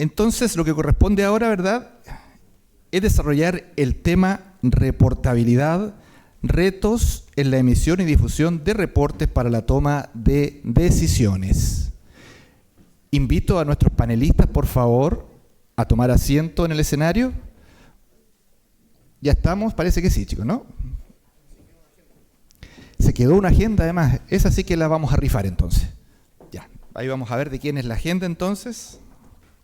Entonces, lo que corresponde ahora, ¿verdad?, es desarrollar el tema reportabilidad, retos en la emisión y difusión de reportes para la toma de decisiones. Invito a nuestros panelistas, por favor, a tomar asiento en el escenario. Ya estamos, parece que sí, chicos, ¿no? Se quedó una agenda, además. Esa sí que la vamos a rifar, entonces. Ya, ahí vamos a ver de quién es la agenda, entonces.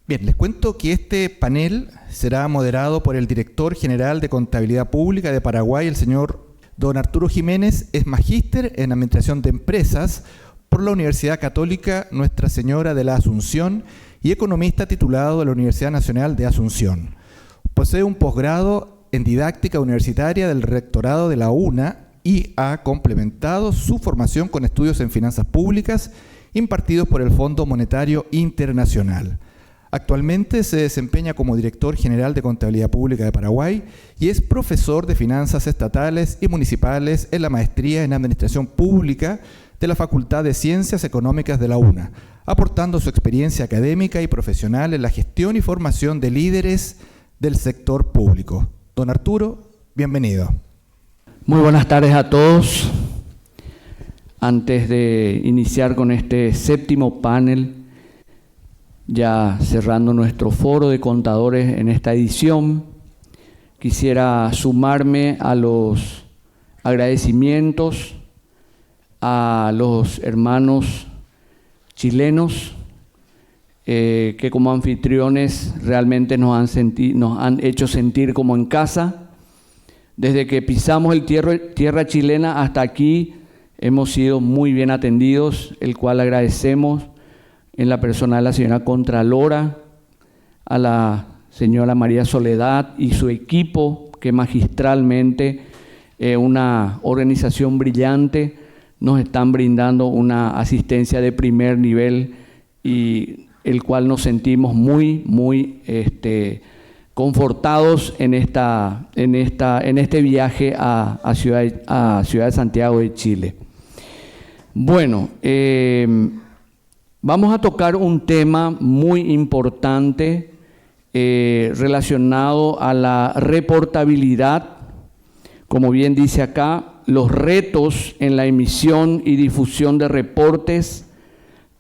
Bien, les cuento que este panel será moderado por el Director General de Contabilidad Pública de Paraguay, el señor don Arturo Jiménez. Es magíster en Administración de Empresas por la Universidad Católica Nuestra Señora de la Asunción y economista titulado de la Universidad Nacional de Asunción. Posee un posgrado en Didáctica Universitaria del Rectorado de la UNA y ha complementado su formación con estudios en Finanzas Públicas impartidos por el Fondo Monetario Internacional. Actualmente se desempeña como Director General de Contabilidad Pública de Paraguay y es profesor de Finanzas Estatales y Municipales en la Maestría en Administración Pública de la Facultad de Ciencias Económicas de la UNA, aportando su experiencia académica y profesional en la gestión y formación de líderes del sector público. Don Arturo, bienvenido. Muy buenas tardes a todos. Antes de iniciar con este séptimo panel, ya cerrando nuestro foro de contadores en esta edición, quisiera sumarme a los agradecimientos a los hermanos chilenos que como anfitriones realmente nos han hecho sentir como en casa. Desde que pisamos el tierra chilena hasta aquí hemos sido muy bien atendidos, el cual agradecemos en la persona de la señora Contralora, a la señora María Soledad y su equipo, que magistralmente, una organización brillante, nos están brindando una asistencia de primer nivel y el cual nos sentimos muy confortados en este viaje a Ciudad de Santiago de Chile. Bueno, vamos a tocar un tema muy importante relacionado a la reportabilidad, como bien dice acá, los retos en la emisión y difusión de reportes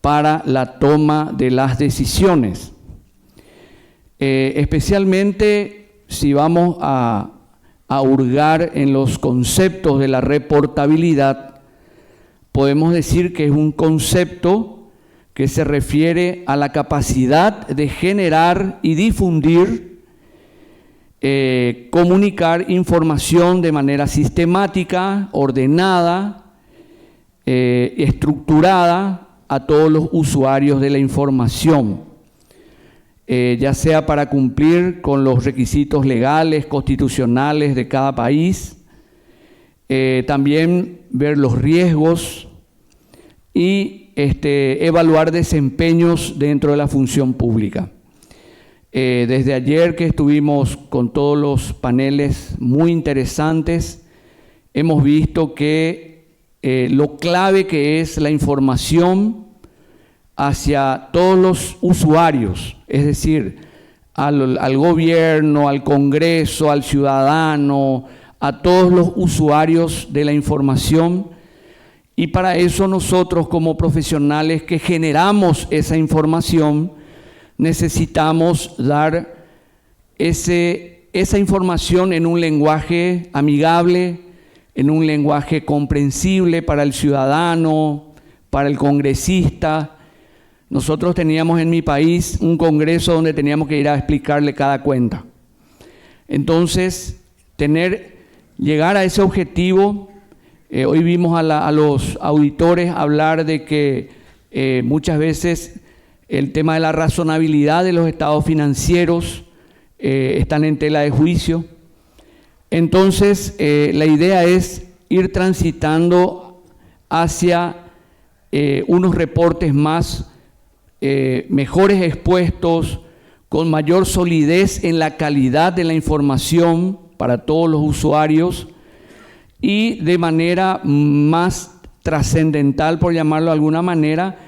para la toma de las decisiones. Especialmente si vamos a hurgar en los conceptos de la reportabilidad, podemos decir que es un concepto que se refiere a la capacidad de generar y difundir, comunicar información de manera sistemática, ordenada, estructurada a todos los usuarios de la información, ya sea para cumplir con los requisitos legales, constitucionales de cada país, también ver los riesgos y evaluar desempeños dentro de la función pública. Desde ayer que estuvimos con todos los paneles muy interesantes, hemos visto que lo clave que es la información hacia todos los usuarios, es decir, al gobierno, al Congreso, al ciudadano, a todos los usuarios de la información. Y para eso nosotros como profesionales que generamos esa información, necesitamos dar esa información en un lenguaje amigable, en un lenguaje comprensible para el ciudadano, para el congresista. Nosotros teníamos en mi país un congreso donde teníamos que ir a explicarle cada cuenta. Entonces, llegar a ese objetivo, hoy vimos a los auditores hablar de que muchas veces el tema de la razonabilidad de los estados financieros están en tela de juicio. Entonces, la idea es ir transitando hacia unos reportes mejores expuestos, con mayor solidez en la calidad de la información para todos los usuarios y de manera más trascendental, por llamarlo de alguna manera,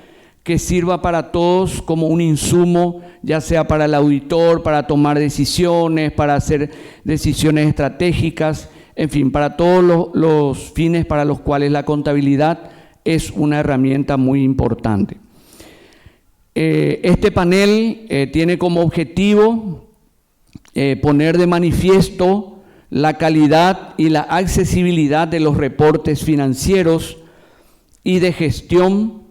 que sirva para todos como un insumo, ya sea para el auditor, para tomar decisiones, para hacer decisiones estratégicas, en fin, para todos los fines para los cuales la contabilidad es una herramienta muy importante. Este panel tiene como objetivo poner de manifiesto la calidad y la accesibilidad de los reportes financieros y de gestión,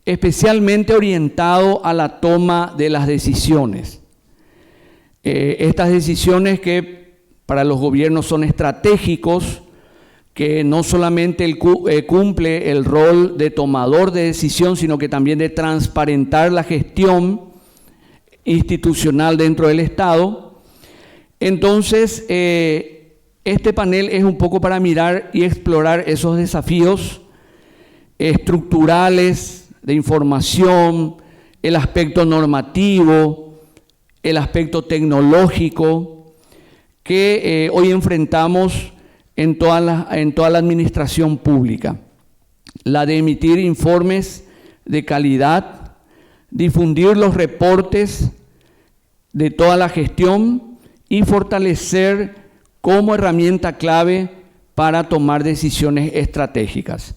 especialmente orientado a la toma de las decisiones. Estas decisiones que para los gobiernos son estratégicos, que no solamente cumple el rol de tomador de decisión, sino que también de transparentar la gestión institucional dentro del Estado. Entonces, este panel es un poco para mirar y explorar esos desafíos estructurales de información, el aspecto normativo, el aspecto tecnológico que hoy enfrentamos en toda la administración pública. La de emitir informes de calidad, difundir los reportes de toda la gestión y fortalecer como herramienta clave para tomar decisiones estratégicas.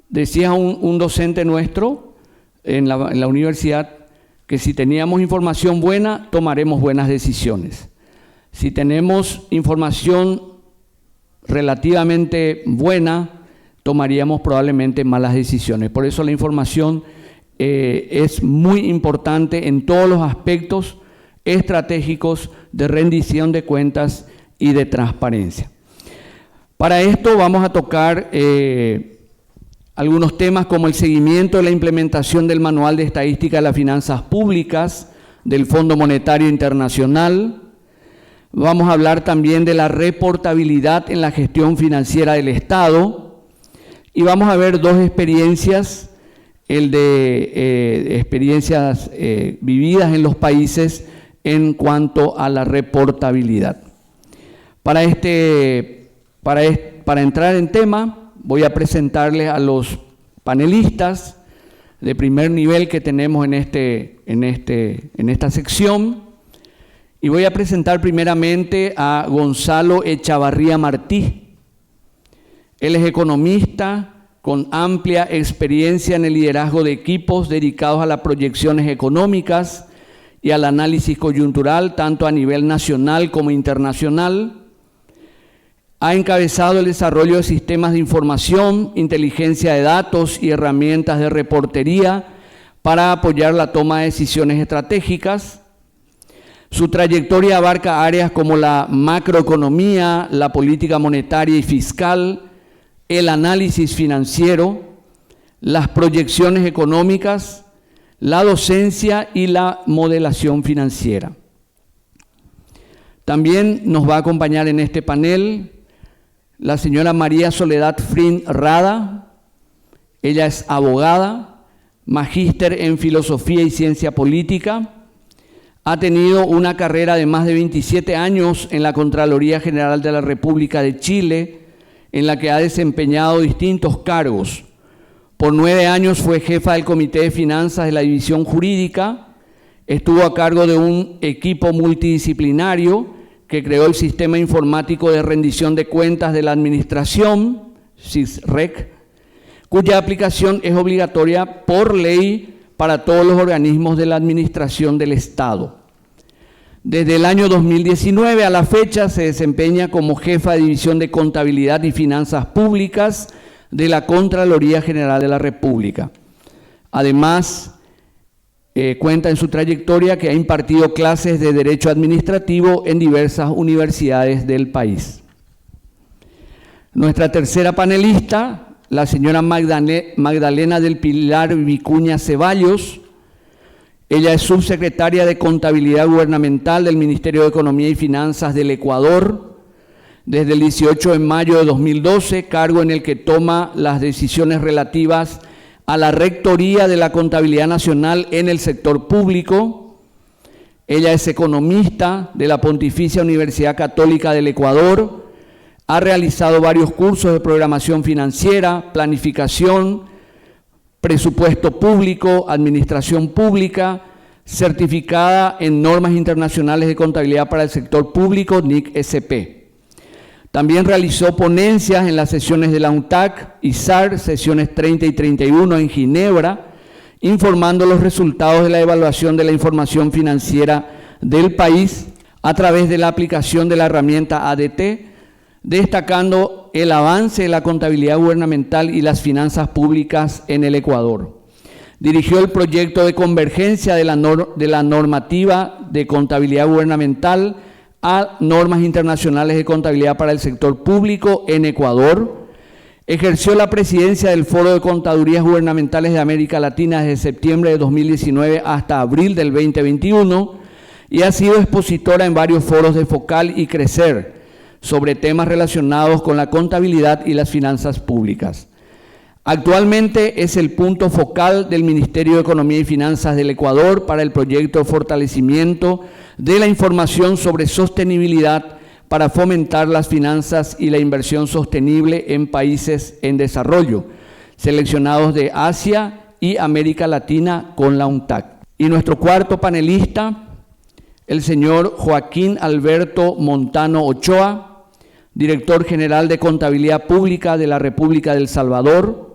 Decía un docente nuestro en la universidad que si teníamos información buena, tomaremos buenas decisiones. Si tenemos información relativamente buena, tomaríamos probablemente malas decisiones. Por eso la información es muy importante en todos los aspectos estratégicos de rendición de cuentas y de transparencia. Para esto vamos a tocar algunos temas como el seguimiento de la implementación del Manual de Estadística de las Finanzas Públicas del Fondo Monetario Internacional. Vamos a hablar también de la reportabilidad en la gestión financiera del Estado y vamos a ver dos experiencias, el de experiencias vividas en los países en cuanto a la reportabilidad. Para entrar en tema, voy a presentarles a los panelistas de primer nivel que tenemos en esta sección. Y voy a presentar primeramente a Gonzalo Echavarría Martí. Él es economista con amplia experiencia en el liderazgo de equipos dedicados a las proyecciones económicas y al análisis coyuntural, tanto a nivel nacional como internacional. Ha encabezado el desarrollo de sistemas de información, inteligencia de datos y herramientas de reportería para apoyar la toma de decisiones estratégicas. Su trayectoria abarca áreas como la macroeconomía, la política monetaria y fiscal, el análisis financiero, las proyecciones económicas, la docencia y la modelación financiera. También nos va a acompañar en este panel la señora María Soledad Frin Rada. Ella es abogada, magíster en filosofía y ciencia política. Ha tenido una carrera de más de 27 años en la Contraloría General de la República de Chile, en la que ha desempeñado distintos cargos. Por 9 años fue jefa del Comité de Finanzas de la División Jurídica, estuvo a cargo de un equipo multidisciplinario que creó el Sistema Informático de Rendición de Cuentas de la Administración, SISREC, cuya aplicación es obligatoria por ley para todos los organismos de la administración del Estado. Desde el año 2019 a la fecha se desempeña como jefa de División de Contabilidad y Finanzas Públicas de la Contraloría General de la República. Además, cuenta en su trayectoria que ha impartido clases de Derecho Administrativo en diversas universidades del país. Nuestra tercera panelista, la señora Magdalena del Pilar Vicuña Ceballos. Ella es subsecretaria de Contabilidad Gubernamental del Ministerio de Economía y Finanzas del Ecuador desde el 18 de mayo de 2012, cargo en el que toma las decisiones relativas a la rectoría de la contabilidad nacional en el sector público. Ella es economista de la Pontificia Universidad Católica del Ecuador. Ha realizado varios cursos de programación financiera, planificación, presupuesto público, administración pública, certificada en normas internacionales de contabilidad para el sector público, NIC-SP. También realizó ponencias en las sesiones de la UNTAC y SAR, sesiones 30 y 31 en Ginebra, informando los resultados de la evaluación de la información financiera del país a través de la aplicación de la herramienta ADT, destacando el avance de la contabilidad gubernamental y las finanzas públicas en el Ecuador. Dirigió el proyecto de convergencia de la normativa de contabilidad gubernamental a normas internacionales de contabilidad para el sector público en Ecuador. Ejerció la presidencia del Foro de Contadurías Gubernamentales de América Latina desde septiembre de 2019 hasta abril del 2021 y ha sido expositora en varios foros de Focal y Crecer sobre temas relacionados con la contabilidad y las finanzas públicas. Actualmente es el punto focal del Ministerio de Economía y Finanzas del Ecuador para el proyecto de fortalecimiento de la información sobre sostenibilidad para fomentar las finanzas y la inversión sostenible en países en desarrollo, seleccionados de Asia y América Latina con la UNTAC. Y nuestro cuarto panelista, el señor Joaquín Alberto Montano Ochoa, director general de Contabilidad Pública de la República del Salvador,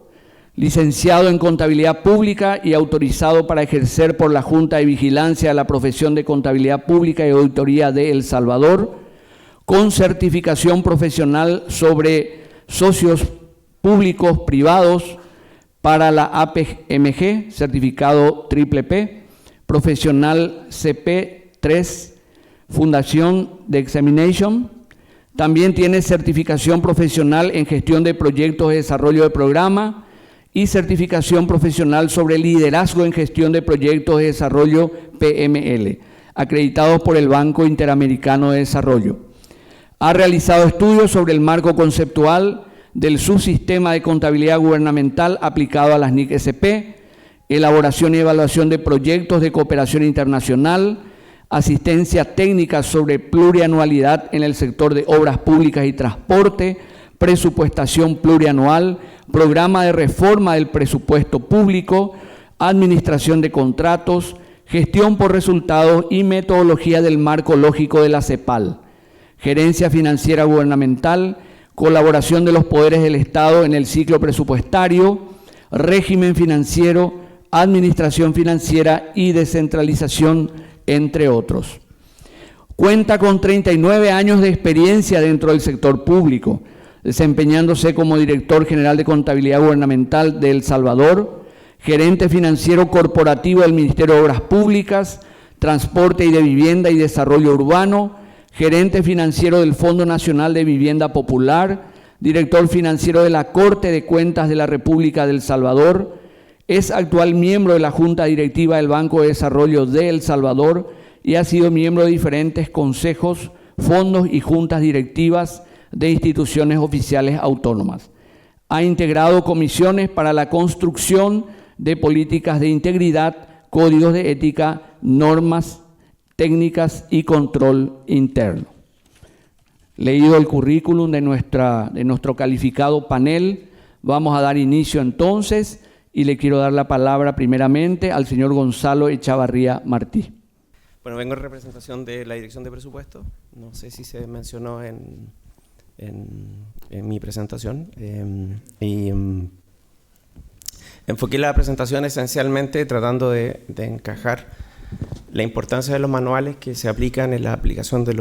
licenciado en Contabilidad Pública y autorizado para ejercer por la Junta de Vigilancia de la Profesión de Contabilidad Pública y Auditoría de El Salvador, con certificación profesional sobre socios públicos privados para la APMG, certificado P, profesional CP3, Fundación de Examination. También tiene certificación profesional en gestión de proyectos de desarrollo de programa y certificación profesional sobre liderazgo en gestión de proyectos de desarrollo PML, acreditados por el Banco Interamericano de Desarrollo. Ha realizado estudios sobre el marco conceptual del subsistema de contabilidad gubernamental aplicado a las NIC-SP, elaboración y evaluación de proyectos de cooperación internacional, asistencia técnica sobre plurianualidad en el sector de obras públicas y transporte, presupuestación plurianual, programa de reforma del presupuesto público, administración de contratos, gestión por resultados y metodología del marco lógico de la CEPAL, gerencia financiera gubernamental, colaboración de los poderes del Estado en el ciclo presupuestario, régimen financiero, administración financiera y descentralización, entre otros. Cuenta con 39 años de experiencia dentro del sector público, desempeñándose como director general de Contabilidad Gubernamental de El Salvador, gerente financiero corporativo del Ministerio de Obras Públicas, Transporte y de Vivienda y Desarrollo Urbano, gerente financiero del Fondo Nacional de Vivienda Popular, director financiero de la Corte de Cuentas de la República de El Salvador, es actual miembro de la Junta Directiva del Banco de Desarrollo de El Salvador y ha sido miembro de diferentes consejos, fondos y juntas directivas de instituciones oficiales autónomas. Ha integrado comisiones para la construcción de políticas de integridad, códigos de ética, normas técnicas y control interno. Leído el currículum de nuestro calificado panel, vamos a dar inicio entonces y le quiero dar la palabra primeramente al señor Gonzalo Echavarría Martí. Bueno, vengo en representación de la Dirección de Presupuesto. No sé si se mencionó en mi presentación. Enfoqué la presentación esencialmente tratando de encajar la importancia de los manuales que se aplican en la aplicación de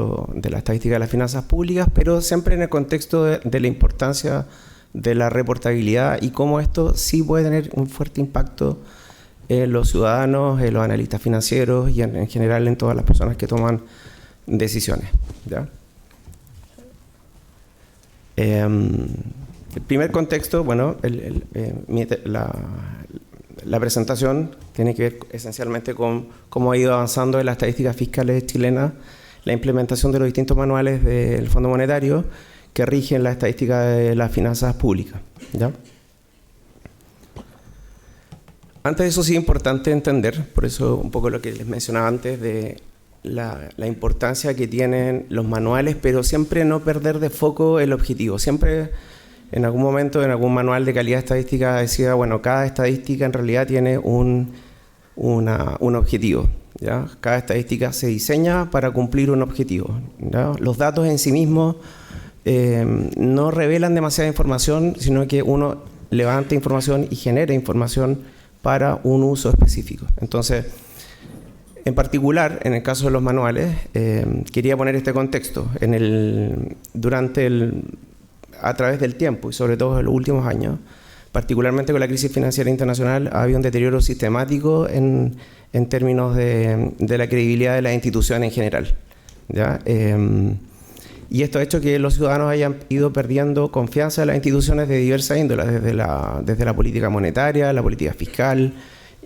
la estadística de las finanzas públicas, pero siempre en el contexto de la importancia de la reportabilidad y cómo esto sí puede tener un fuerte impacto en los ciudadanos, en los analistas financieros y en general en todas las personas que toman decisiones, ¿ya? El primer contexto, bueno, la presentación tiene que ver esencialmente con cómo ha ido avanzando en las estadísticas fiscales chilenas la implementación de los distintos manuales del Fondo Monetario que rigen la estadística de las finanzas públicas, ¿ya? Antes de eso sí es importante entender, por eso un poco lo que les mencionaba antes de la importancia que tienen los manuales, pero siempre no perder de foco el objetivo. Siempre en algún momento, en algún manual de calidad estadística decía, bueno, cada estadística en realidad tiene un objetivo, ¿ya? Cada estadística se diseña para cumplir un objetivo, ¿ya? Los datos en sí mismos no revelan demasiada información, sino que uno levanta información y genera información para un uso específico. Entonces, en particular, en el caso de los manuales, quería poner este contexto. A través del tiempo y sobre todo en los últimos años, particularmente con la crisis financiera internacional, ha habido un deterioro sistemático en términos de la credibilidad de las instituciones en general, ¿ya? Y esto ha hecho que los ciudadanos hayan ido perdiendo confianza en las instituciones de diversas índoles, desde la política monetaria, la política fiscal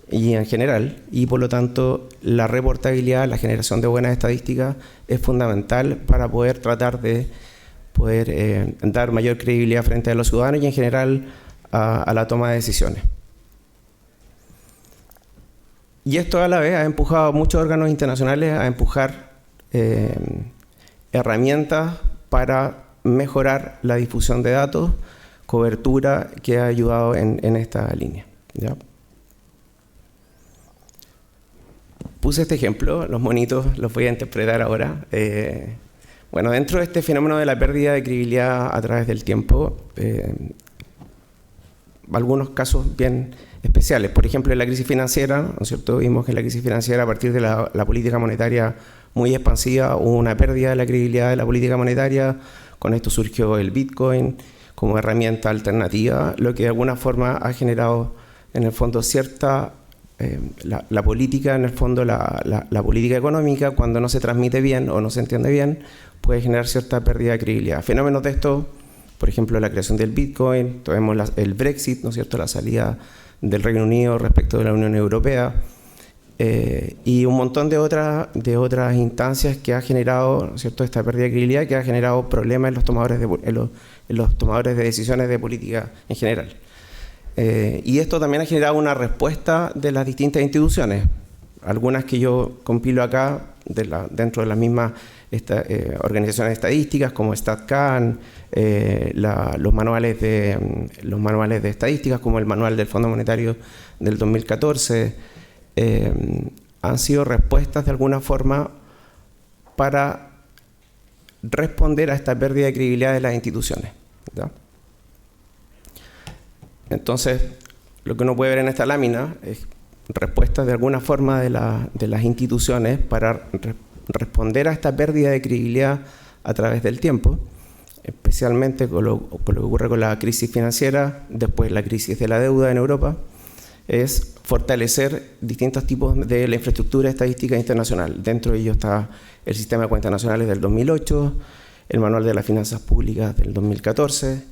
y en general, y por lo tanto la reportabilidad, la generación de buenas estadísticas es fundamental para poder tratar de dar mayor credibilidad frente a los ciudadanos y en general a la toma de decisiones. Y esto a la vez ha empujado a muchos órganos internacionales a empujar herramientas para mejorar la difusión de datos, cobertura, que ha ayudado en esta línea, ¿ya? Puse este ejemplo, los monitos los voy a interpretar ahora. Bueno, dentro de este fenómeno de la pérdida de credibilidad a través del tiempo, algunos casos bien especiales. Por ejemplo, en la crisis financiera, ¿no es cierto? Vimos que en la crisis financiera, a partir de la política monetaria muy expansiva, hubo una pérdida de la credibilidad de la política monetaria. Con esto surgió el Bitcoin como herramienta alternativa, lo que de alguna forma ha generado, en el fondo, cierta... la política, en el fondo, la política económica, cuando no se transmite bien o no se entiende bien, puede generar cierta pérdida de credibilidad. Fenómenos de esto, por ejemplo, la creación del Bitcoin, tenemos el Brexit, ¿no es cierto?, la salida del Reino Unido respecto de la Unión Europea, y un montón de otras instancias que ha generado, ¿no es cierto?, esta pérdida de credibilidad, que ha generado problemas en los tomadores de decisiones de política en general. Y esto también ha generado una respuesta de las distintas instituciones, algunas que yo compilo acá dentro de las mismas organizaciones estadísticas como StatCan, los manuales de estadísticas como el manual del Fondo Monetario del 2014, han sido respuestas de alguna forma para responder a esta pérdida de credibilidad de las instituciones, ¿ya? Entonces, lo que uno puede ver en esta lámina es respuestas de alguna forma de las instituciones para responder a esta pérdida de credibilidad a través del tiempo, especialmente con lo que ocurre con la crisis financiera, después la crisis de la deuda en Europa, es fortalecer distintos tipos de la infraestructura estadística internacional. Dentro de ello está el Sistema de Cuentas Nacionales del 2008, el Manual de las Finanzas Públicas del 2014,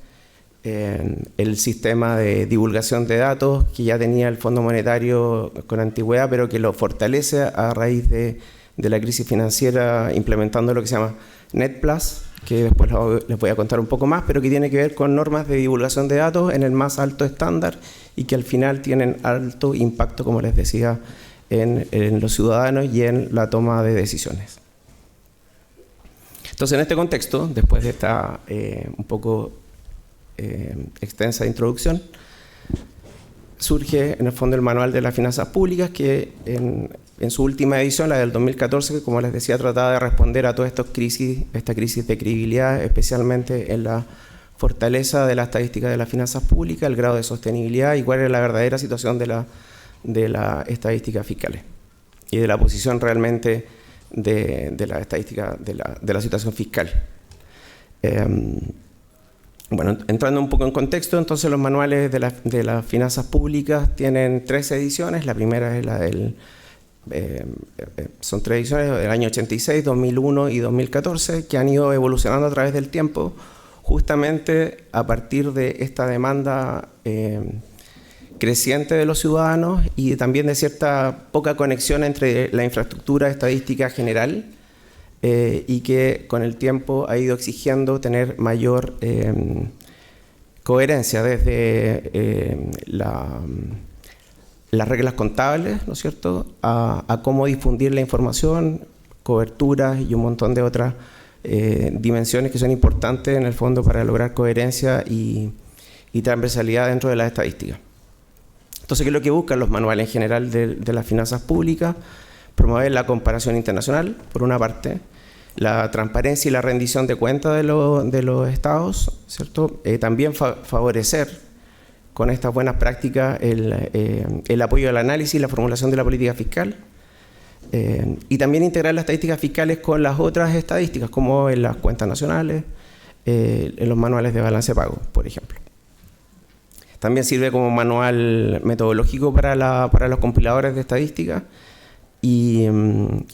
el sistema de divulgación de datos que ya tenía el Fondo Monetario con antigüedad, pero que lo fortalece a raíz de la crisis financiera, implementando lo que se llama NetPlus, que después les voy a contar un poco más, pero que tiene que ver con normas de divulgación de datos en el más alto estándar y que al final tienen alto impacto, como les decía, en los ciudadanos y en la toma de decisiones. Entonces, en este contexto, después de esta un poco extensa introducción, surge en el fondo el Manual de las Finanzas Públicas, que en su última edición, la del 2014, que como les decía, trataba de responder a toda esta crisis de credibilidad, especialmente en la fortaleza de la estadística de las finanzas públicas, el grado de sostenibilidad y cuál es la verdadera situación de la estadística fiscales y de la posición realmente de la estadística de la situación fiscal. Bueno, entrando un poco en contexto, entonces los manuales de las finanzas públicas tienen 3 ediciones. La primera es la son 3 ediciones del año 86, 2001 y 2014, que han ido evolucionando a través del tiempo, justamente a partir de esta demanda creciente de los ciudadanos y también de cierta poca conexión entre la infraestructura estadística general y que con el tiempo ha ido exigiendo tener mayor coherencia desde las reglas contables, ¿no es cierto?, a cómo difundir la información, coberturas y un montón de otras dimensiones que son importantes en el fondo para lograr coherencia y transversalidad dentro de las estadísticas. Entonces, ¿qué es lo que buscan los manuales en general de las finanzas públicas? Promover la comparación internacional, por una parte, la transparencia y la rendición de cuentas de los estados, ¿cierto? También favorecer con estas buenas prácticas el apoyo al análisis y la formulación de la política fiscal, y también integrar las estadísticas fiscales con las otras estadísticas, como en las cuentas nacionales, en los manuales de balance de pago, por ejemplo. También sirve como manual metodológico para los compiladores de estadísticas y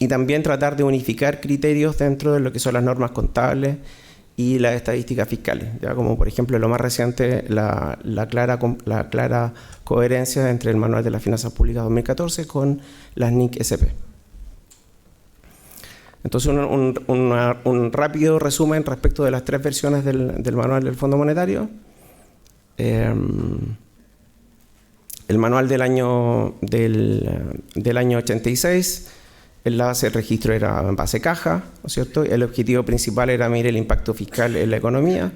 también tratar de unificar criterios dentro de lo que son las normas contables y las estadísticas fiscales, ya como por ejemplo lo más reciente, la clara coherencia entre el Manual de las Finanzas Públicas 2014 con las NIC SP. Entonces, un rápido resumen respecto de las tres versiones del Manual del Fondo Monetario. El manual del año 86, la base de registro era en base caja, ¿no es cierto? El objetivo principal era medir el impacto fiscal en la economía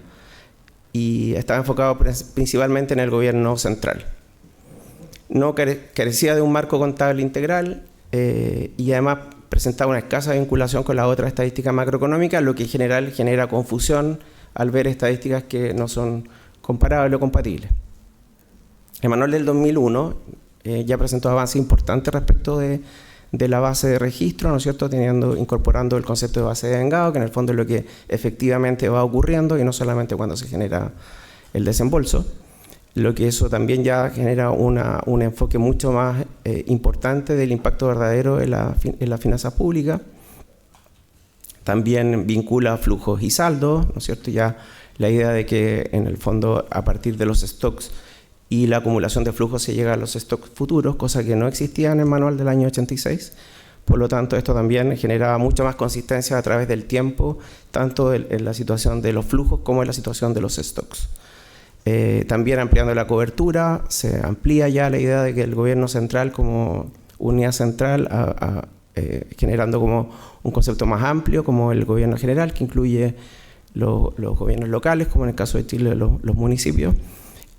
y estaba enfocado principalmente en el gobierno central. No carecía de un marco contable integral y además presentaba una escasa vinculación con las otras estadísticas macroeconómicas, lo que en general genera confusión al ver estadísticas que no son comparables o compatibles. El manual del 2001 ya presentó avances importantes respecto de la base de registro, ¿no es cierto?, incorporando el concepto de base de vengado, que en el fondo es lo que efectivamente va ocurriendo y no solamente cuando se genera el desembolso, lo que eso también ya genera un enfoque mucho más importante del impacto verdadero en las finanzas públicas. También vincula flujos y saldos, ¿no es cierto?, ya la idea de que en el fondo a partir de los stocks y la acumulación de flujos se llega a los stocks futuros, cosa que no existía en el manual del año 86. Por lo tanto, esto también generaba mucha más consistencia a través del tiempo, tanto en la situación de los flujos como en la situación de los stocks. También ampliando la cobertura, se amplía ya la idea de que el gobierno central como unidad central, generando como un concepto más amplio, como el gobierno general, que incluye los gobiernos locales, como en el caso de Chile los municipios,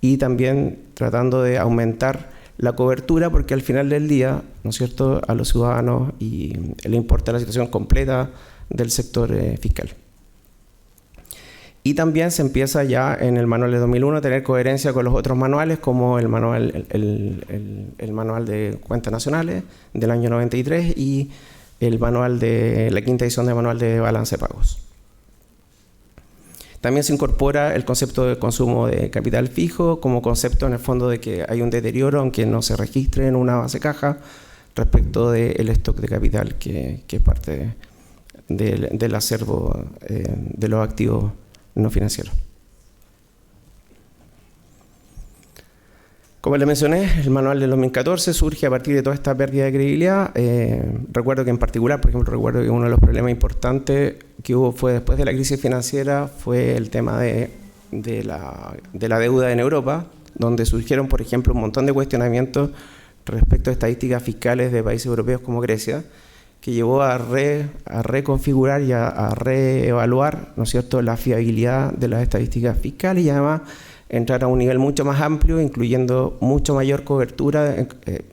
y también tratando de aumentar la cobertura, porque al final del día, ¿no es cierto?, a los ciudadanos le importa la situación completa del sector fiscal. Y también se empieza ya en el manual de 2001 a tener coherencia con los otros manuales, como el manual de cuentas nacionales del año 93 y el manual de la quinta edición del manual de balance de pagos. También se incorpora el concepto de consumo de capital fijo como concepto en el fondo de que hay un deterioro, aunque no se registre en una base caja, respecto del stock de capital que es parte del acervo de los activos no financieros. Como les mencioné, el manual del 2014 surge a partir de toda esta pérdida de credibilidad. Recuerdo que en particular, por ejemplo, uno de los problemas importantes que hubo fue después de la crisis financiera, fue el tema de la deuda en Europa, donde surgieron, por ejemplo, un montón de cuestionamientos respecto a estadísticas fiscales de países europeos como Grecia, que llevó a reconfigurar y a reevaluar, ¿no es cierto?, la fiabilidad de las estadísticas fiscales y además entrar a un nivel mucho más amplio, incluyendo mucho mayor cobertura.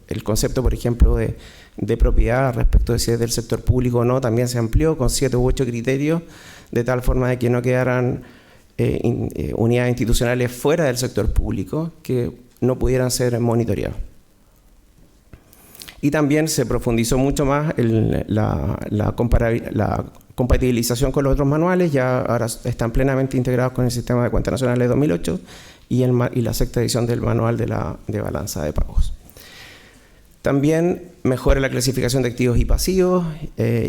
El concepto, por ejemplo, de propiedad respecto de si es del sector público o no, también se amplió con 7 u 8 criterios, de tal forma de que no quedaran unidades institucionales fuera del sector público que no pudieran ser monitoreados. Y también se profundizó mucho más la compatibilización con los otros manuales, ya ahora están plenamente integrados con el sistema de cuentas nacionales de 2008 y la sexta edición del manual de balanza de pagos. También mejora la clasificación de activos y pasivos,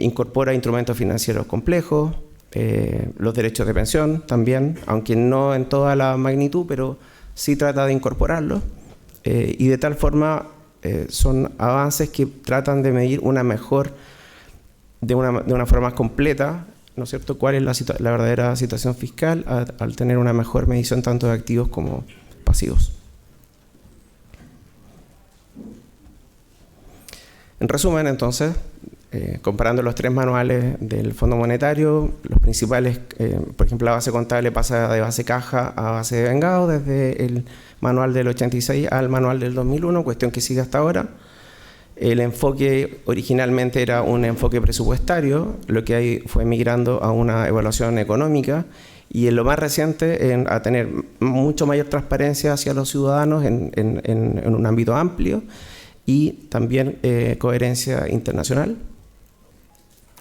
incorpora instrumentos financieros complejos, los derechos de pensión también, aunque no en toda la magnitud, pero sí trata de incorporarlos, y de tal forma son avances que tratan de medir de una forma más completa, ¿no es cierto?, cuál es la verdadera situación fiscal al tener una mejor medición tanto de activos como pasivos. En resumen, entonces, comparando los 3 manuales del Fondo Monetario, los principales, por ejemplo, la base contable pasa de base caja a base de vengado desde el manual del 86 al manual del 2001, cuestión que sigue hasta ahora. El enfoque originalmente era un enfoque presupuestario, lo que ahí fue migrando a una evaluación económica, y en lo más reciente a tener mucho mayor transparencia hacia los ciudadanos en un ámbito amplio, y también coherencia internacional.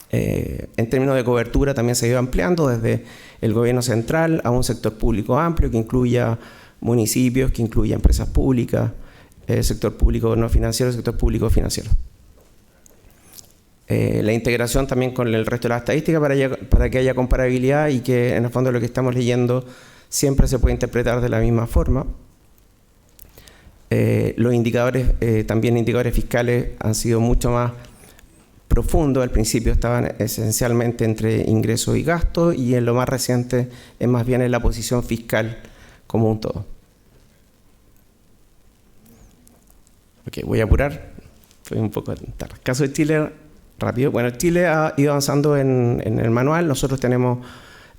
En términos de cobertura también se ha ido ampliando desde el gobierno central a un sector público amplio que incluya municipios, que incluya empresas públicas, sector público no financiero, sector público financiero. La integración también con el resto de las estadísticas para que haya comparabilidad y que en el fondo lo que estamos leyendo siempre se puede interpretar de la misma forma. Los indicadores, también indicadores fiscales, han sido mucho más profundos. Al principio estaban esencialmente entre ingresos y gastos, y en lo más reciente es más bien en la posición fiscal como un todo. Ok, voy a apurar, fue un poco tarde. Caso de Chile, rápido. Bueno, Chile ha ido avanzando en el manual. Nosotros tenemos,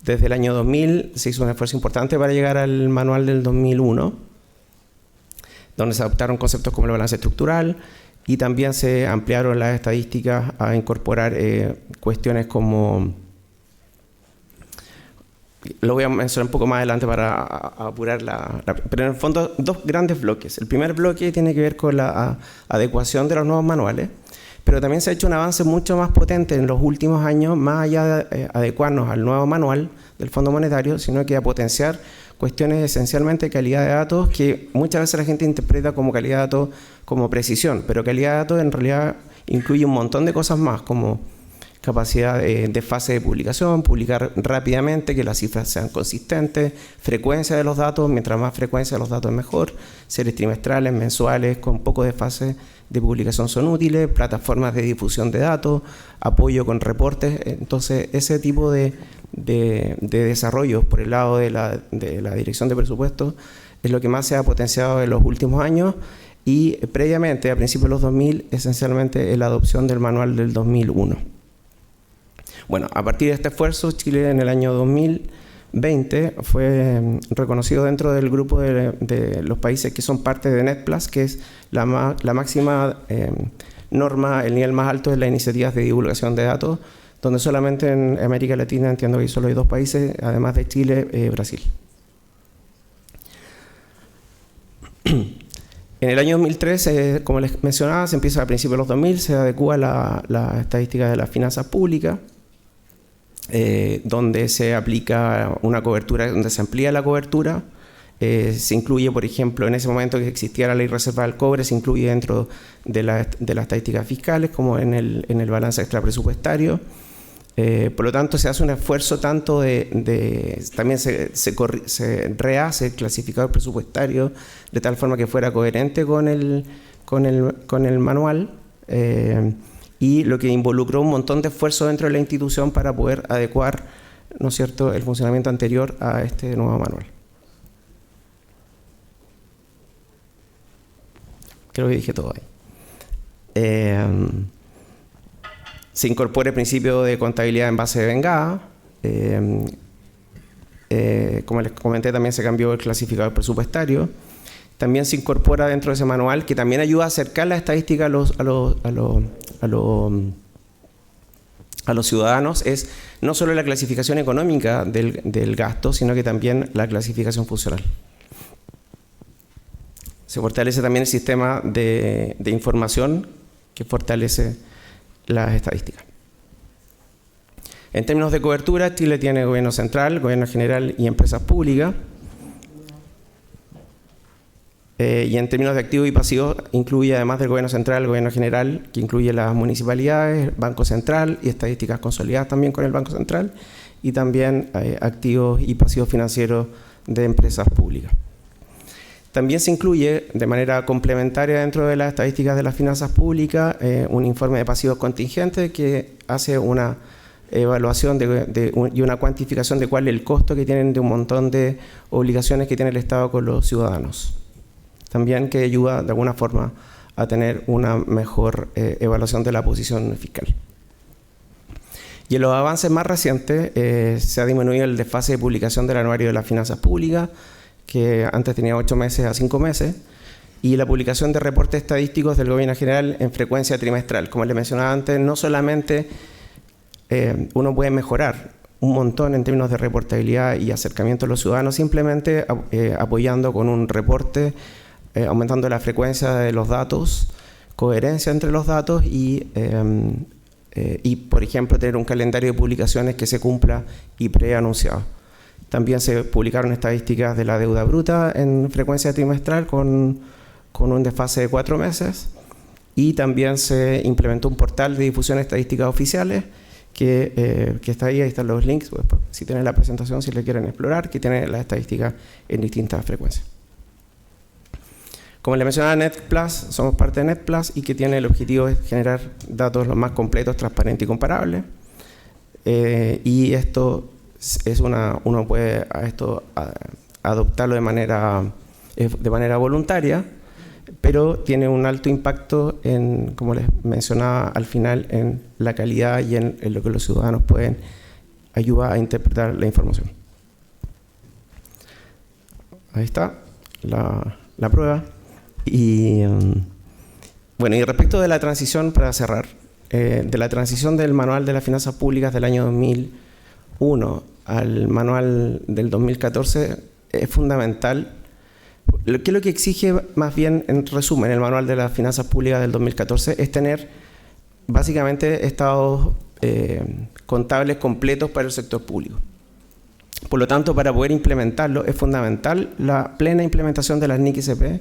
desde el año 2000, se hizo un esfuerzo importante para llegar al manual del 2001, donde se adoptaron conceptos como el balance estructural, y también se ampliaron las estadísticas a incorporar cuestiones como... Lo voy a mencionar un poco más adelante para apurar pero en el fondo 2 grandes bloques. El primer bloque tiene que ver con la adecuación de los nuevos manuales, pero también se ha hecho un avance mucho más potente en los últimos años, más allá de adecuarnos al nuevo manual del Fondo Monetario, sino que a potenciar cuestiones esencialmente de calidad de datos, que muchas veces la gente interpreta como calidad de datos como precisión, pero calidad de datos en realidad incluye un montón de cosas más, como capacidad de fase de publicación, publicar rápidamente, que las cifras sean consistentes, frecuencia de los datos, mientras más frecuencia de los datos mejor, series trimestrales, mensuales, con poco de fase de publicación son útiles, plataformas de difusión de datos, apoyo con reportes. Entonces, ese tipo de desarrollos por el lado de la Dirección de Presupuestos es lo que más se ha potenciado en los últimos años, y previamente, a principios de los 2000, esencialmente en la adopción del manual del 2001. Bueno, a partir de este esfuerzo, Chile en el año 2020 fue reconocido dentro del grupo de los países que son parte de NetPlus, que es la máxima norma, el nivel más alto de las iniciativas de divulgación de datos, donde solamente en América Latina, entiendo que solo hay 2 países, además de Chile, Brasil. En el año 2003, como les mencionaba, se empieza a principios de los 2000, se adecua la estadística de las finanzas públicas, donde se aplica una cobertura, donde se amplía la cobertura. Se incluye, por ejemplo, en ese momento que existía la ley reserva del cobre, se incluye dentro de las estadísticas fiscales como en el balance extrapresupuestario. Por lo tanto, se hace un esfuerzo tanto también se rehace el clasificador presupuestario de tal forma que fuera coherente con el manual, y lo que involucró un montón de esfuerzo dentro de la institución para poder adecuar, ¿no es cierto?, el funcionamiento anterior a este nuevo manual. Creo que dije todo ahí. Se incorpora el principio de contabilidad en base de vengada. Como les comenté, también se cambió el clasificador presupuestario. También se incorpora dentro de ese manual, que también ayuda a acercar la estadística a los ciudadanos, es no solo la clasificación económica del gasto, sino que también la clasificación funcional. Se fortalece también el sistema de información que fortalece las estadísticas. En términos de cobertura, Chile tiene gobierno central, gobierno general y empresas públicas. Y en términos de activos y pasivos, incluye además del gobierno central, el gobierno general, que incluye las municipalidades, Banco Central y estadísticas consolidadas también con el Banco Central, y también activos y pasivos financieros de empresas públicas. También se incluye de manera complementaria dentro de las estadísticas de las finanzas públicas un informe de pasivos contingentes que hace una evaluación y una cuantificación de cuál es el costo que tienen de un montón de obligaciones que tiene el Estado con los ciudadanos. También que ayuda de alguna forma a tener una mejor evaluación de la posición fiscal. Y en los avances más recientes se ha disminuido el desfase de publicación del anuario de las finanzas públicas, que antes tenía 8 meses a 5 meses, y la publicación de reportes estadísticos del gobierno general en frecuencia trimestral. Como les mencionaba antes, no solamente uno puede mejorar un montón en términos de reportabilidad y acercamiento a los ciudadanos, simplemente apoyando con un reporte, aumentando la frecuencia de los datos, coherencia entre los datos y, por ejemplo, tener un calendario de publicaciones que se cumpla y preanunciado. También se publicaron estadísticas de la deuda bruta en frecuencia trimestral con un desfase de 4 meses, y también se implementó un portal de difusión estadísticas oficiales que está ahí están los links, pues, si tienen la presentación, si le quieren explorar, que tiene las estadísticas en distintas frecuencias. Como les mencionaba, NetPlus, somos parte de NetPlus y que tiene el objetivo de generar datos los más completos, transparentes y comparables. Y esto es uno puede adoptarlo de manera voluntaria, pero tiene un alto impacto en, como les mencionaba al final, en la calidad y en lo que los ciudadanos pueden ayudar a interpretar la información. Ahí está la prueba. Y bueno, y respecto de la transición, para cerrar, de la transición del Manual de las Finanzas Públicas del año 2001 al Manual del 2014 es fundamental. ¿Qué es lo que exige, más bien, en resumen, el Manual de las Finanzas Públicas del 2014? Es tener, básicamente, estados contables completos para el sector público. Por lo tanto, para poder implementarlo, es fundamental la plena implementación de las NIC-ICP,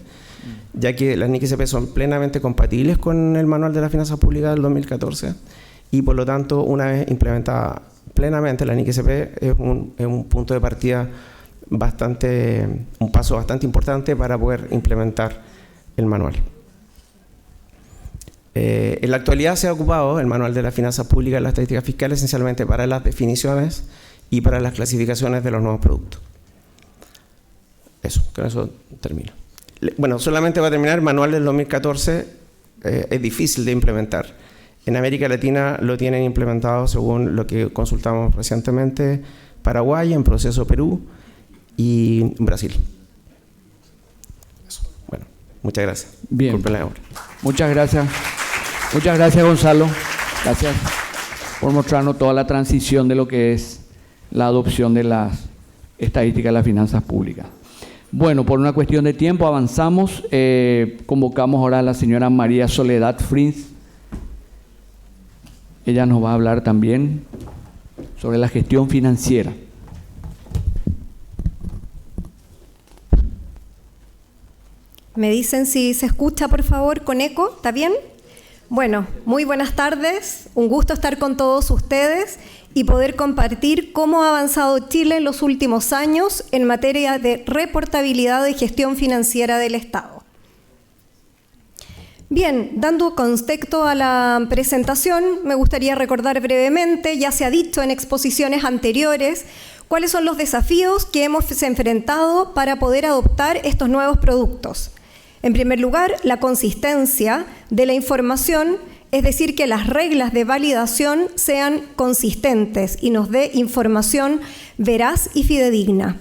ya que las NIC-ICP son plenamente compatibles con el Manual de las Finanzas Públicas del 2014, y por lo tanto, una vez implementada plenamente la NIC-ICP, es un punto de partida un paso bastante importante para poder implementar el manual. En la actualidad se ha ocupado el Manual de las Finanzas Públicas y las Estadísticas Fiscales esencialmente para las definiciones y para las clasificaciones de los nuevos productos. Con eso termino. Bueno, solamente para terminar, el Manual del 2014 es difícil de implementar. En América Latina lo tienen implementado, según lo que consultamos recientemente, Paraguay, en proceso Perú y Brasil. Eso. Bueno, muchas gracias. Bien. Disculpen la hora. Muchas gracias. Muchas gracias, Gonzalo. Gracias por mostrarnos toda la transición de lo que es la adopción de las estadísticas de las finanzas públicas. Bueno, por una cuestión de tiempo avanzamos. Convocamos ahora a la señora María Soledad Frins. Ella nos va a hablar también sobre la gestión financiera. Me dicen si se escucha, por favor, con eco. ¿Está bien? Bueno, muy buenas tardes. Un gusto estar con todos ustedes y poder compartir cómo ha avanzado Chile en los últimos años en materia de reportabilidad y gestión financiera del Estado. Bien, dando contexto a la presentación, me gustaría recordar brevemente, ya se ha dicho en exposiciones anteriores, cuáles son los desafíos que hemos enfrentado para poder adoptar estos nuevos productos. En primer lugar, la consistencia de la información, es decir, que las reglas de validación sean consistentes y nos dé información veraz y fidedigna.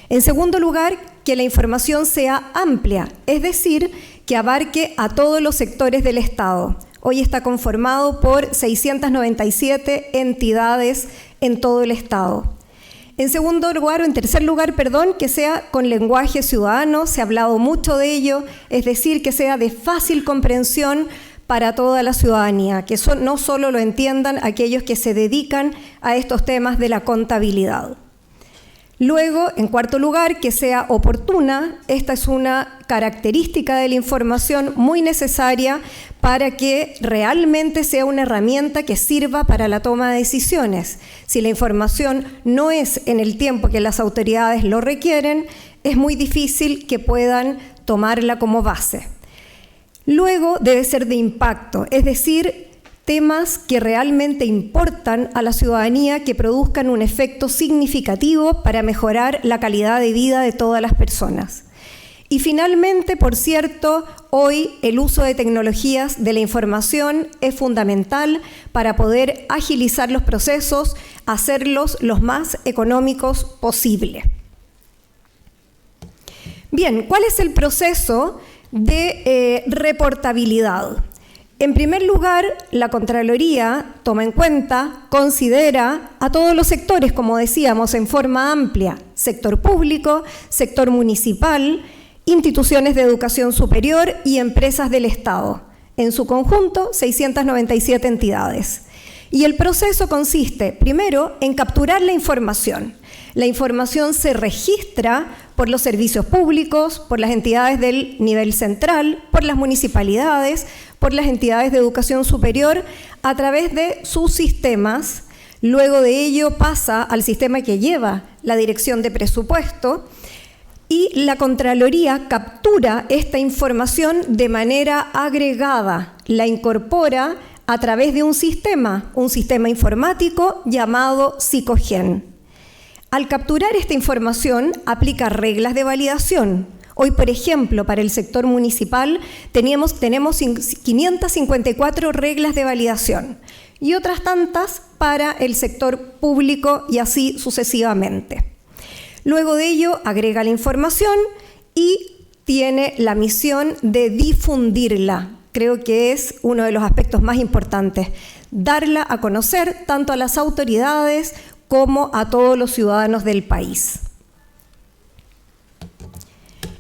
En segundo lugar, que la información sea amplia, es decir, que abarque a todos los sectores del Estado. Hoy está conformado por 697 entidades en todo el Estado. En tercer lugar, que sea con lenguaje ciudadano, se ha hablado mucho de ello, es decir, que sea de fácil comprensión para toda la ciudadanía, que no solo lo entiendan aquellos que se dedican a estos temas de la contabilidad. Luego, en cuarto lugar, que sea oportuna. Esta es una característica de la información muy necesaria para que realmente sea una herramienta que sirva para la toma de decisiones. Si la información no es en el tiempo que las autoridades lo requieren, es muy difícil que puedan tomarla como base. Luego, debe ser de impacto, es decir, temas que realmente importan a la ciudadanía, que produzcan un efecto significativo para mejorar la calidad de vida de todas las personas. Y finalmente, por cierto, hoy el uso de tecnologías de la información es fundamental para poder agilizar los procesos, hacerlos los más económicos posible. Bien, ¿cuál es el proceso de reportabilidad? En primer lugar, la Contraloría toma en cuenta, considera a todos los sectores, como decíamos, en forma amplia: sector público, sector municipal, instituciones de educación superior y empresas del Estado. En su conjunto, 697 entidades. Y el proceso consiste, primero, en capturar la información. La información se registra por los servicios públicos, por las entidades del nivel central, por las municipalidades, por las entidades de educación superior, a través de sus sistemas. Luego de ello pasa al sistema que lleva la Dirección de Presupuesto, y la Contraloría captura esta información de manera agregada, la incorpora a través de un sistema informático llamado Psicogen. Al capturar esta información, aplica reglas de validación. Hoy, por ejemplo, para el sector municipal tenemos 554 reglas de validación y otras tantas para el sector público y así sucesivamente. Luego de ello, agrega la información y tiene la misión de difundirla. Creo que es uno de los aspectos más importantes, darla a conocer tanto a las autoridades como a todos los ciudadanos del país.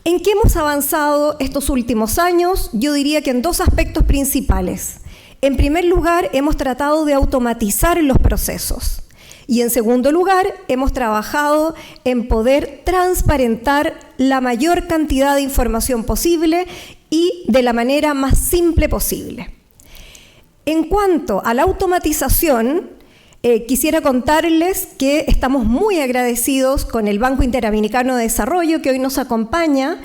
¿En qué hemos avanzado estos últimos años? Yo diría que en dos aspectos principales. En primer lugar, hemos tratado de automatizar los procesos. Y en segundo lugar, hemos trabajado en poder transparentar la mayor cantidad de información posible y de la manera más simple posible. En cuanto a la automatización, quisiera contarles que estamos muy agradecidos con el Banco Interamericano de Desarrollo, que hoy nos acompaña,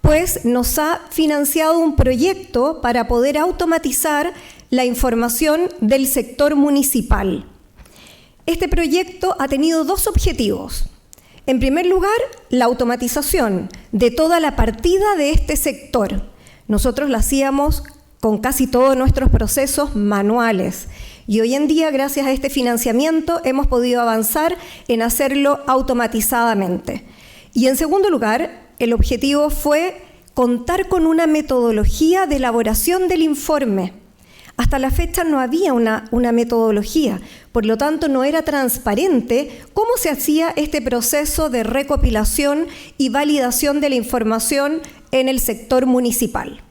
pues nos ha financiado un proyecto para poder automatizar la información del sector municipal. Este proyecto ha tenido dos objetivos. En primer lugar, la automatización de toda la partida de este sector. Nosotros la hacíamos con casi todos nuestros procesos manuales. Y hoy en día, gracias a este financiamiento, hemos podido avanzar en hacerlo automatizadamente. Y en segundo lugar, el objetivo fue contar con una metodología de elaboración del informe. Hasta la fecha no había una metodología, por lo tanto no era transparente cómo se hacía este proceso de recopilación y validación de la información en el sector municipal.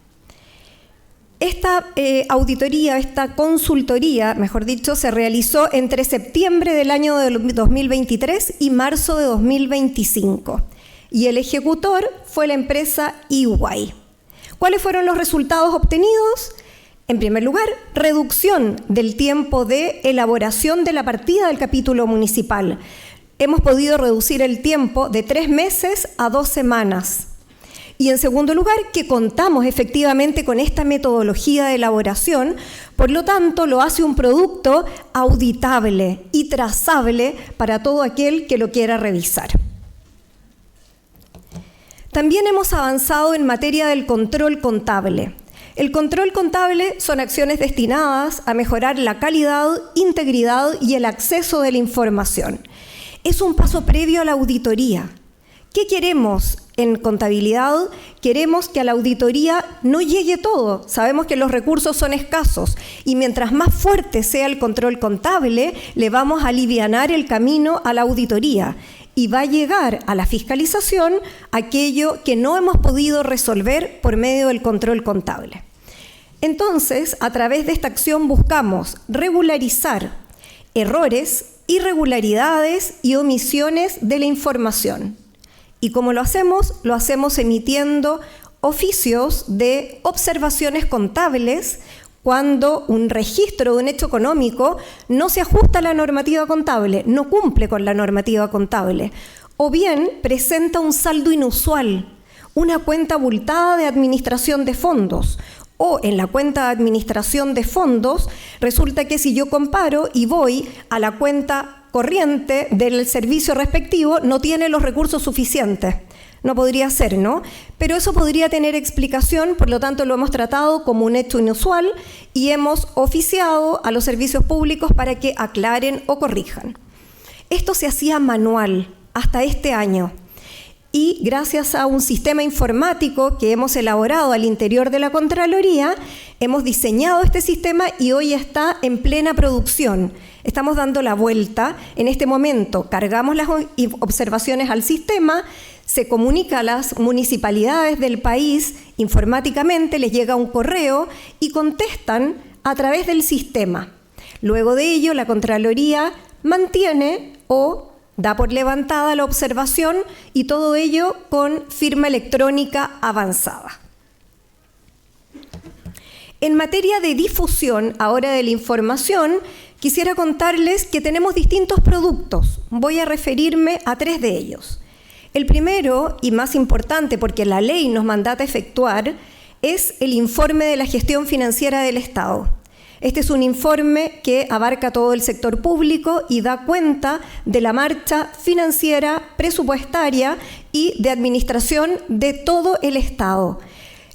Esta auditoría, esta consultoría, mejor dicho, se realizó entre septiembre del año 2023 y marzo de 2025. Y el ejecutor fue la empresa EY. ¿Cuáles fueron los resultados obtenidos? En primer lugar, reducción del tiempo de elaboración de la partida del capítulo municipal. Hemos podido reducir el tiempo de 3 meses a 2 semanas. Y en segundo lugar, que contamos efectivamente con esta metodología de elaboración, por lo tanto lo hace un producto auditable y trazable para todo aquel que lo quiera revisar. También hemos avanzado en materia del control contable. El control contable son acciones destinadas a mejorar la calidad, integridad y el acceso de la información. Es un paso previo a la auditoría. ¿Qué queremos en contabilidad? Queremos que a la auditoría no llegue todo. Sabemos que los recursos son escasos y mientras más fuerte sea el control contable, le vamos a alivianar el camino a la auditoría y va a llegar a la fiscalización aquello que no hemos podido resolver por medio del control contable. Entonces, a través de esta acción buscamos regularizar errores, irregularidades y omisiones de la información. ¿Y cómo lo hacemos? Lo hacemos emitiendo oficios de observaciones contables cuando un registro de un hecho económico no se ajusta a la normativa contable, no cumple con la normativa contable, o bien presenta un saldo inusual, una cuenta abultada de administración de fondos, o en la cuenta de administración de fondos resulta que si yo comparo y voy a la cuenta corriente del servicio respectivo, no tiene los recursos suficientes. No podría ser, ¿no? Pero eso podría tener explicación, por lo tanto lo hemos tratado como un hecho inusual y hemos oficiado a los servicios públicos para que aclaren o corrijan. Esto se hacía manual hasta este año. Y gracias a un sistema informático que hemos elaborado al interior de la Contraloría, hemos diseñado este sistema y hoy está en plena producción. Estamos dando la vuelta. En este momento cargamos las observaciones al sistema, se comunica a las municipalidades del país informáticamente, les llega un correo y contestan a través del sistema. Luego de ello, la Contraloría mantiene o da por levantada la observación y todo ello con firma electrónica avanzada. En materia de difusión ahora de la información, quisiera contarles que tenemos distintos productos. Voy a referirme a 3 de ellos. El primero, y más importante porque la ley nos mandata efectuar, es el informe de la gestión financiera del Estado. Este es un informe que abarca todo el sector público y da cuenta de la marcha financiera, presupuestaria y de administración de todo el Estado.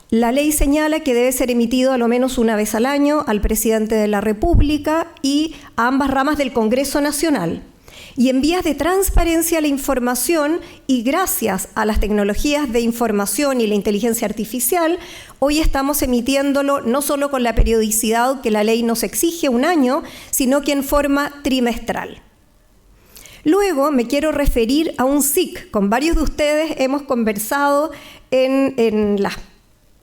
La ley señala que debe ser emitido a lo menos una vez al año al presidente de la República y a ambas ramas del Congreso Nacional. Y en vías de transparencia a la información y gracias a las tecnologías de información y la inteligencia artificial, hoy estamos emitiéndolo no solo con la periodicidad que la ley nos exige, un año, sino que en forma trimestral. Luego me quiero referir a un SIC. Con varios de ustedes hemos conversado en los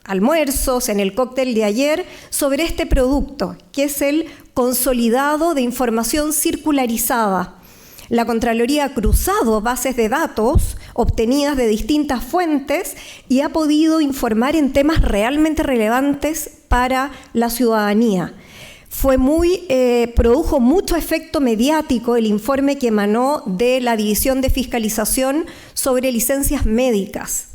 almuerzos, en el cóctel de ayer, sobre este producto, que es el consolidado de información circularizada. La Contraloría ha cruzado bases de datos obtenidas de distintas fuentes y ha podido informar en temas realmente relevantes para la ciudadanía. Produjo mucho efecto mediático el informe que emanó de la División de Fiscalización sobre licencias médicas.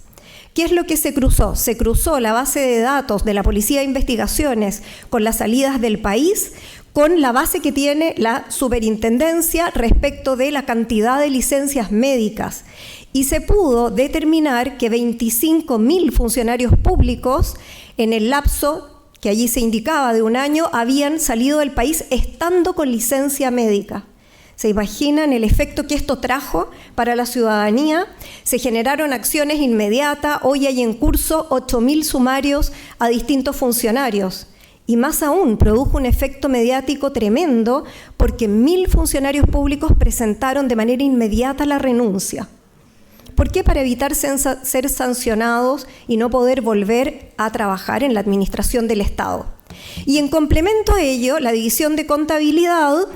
¿Qué es lo que se cruzó? Se cruzó la base de datos de la Policía de Investigaciones con las salidas del país, con la base que tiene la superintendencia respecto de la cantidad de licencias médicas. Y se pudo determinar que 25.000 funcionarios públicos en el lapso que allí se indicaba de un año habían salido del país estando con licencia médica. ¿Se imaginan el efecto que esto trajo para la ciudadanía? Se generaron acciones inmediatas, hoy hay en curso 8.000 sumarios a distintos funcionarios. Y más aún, produjo un efecto mediático tremendo porque 1.000 funcionarios públicos presentaron de manera inmediata la renuncia. ¿Por qué? Para evitar ser sancionados y no poder volver a trabajar en la administración del Estado. Y en complemento a ello, la División de Contabilidad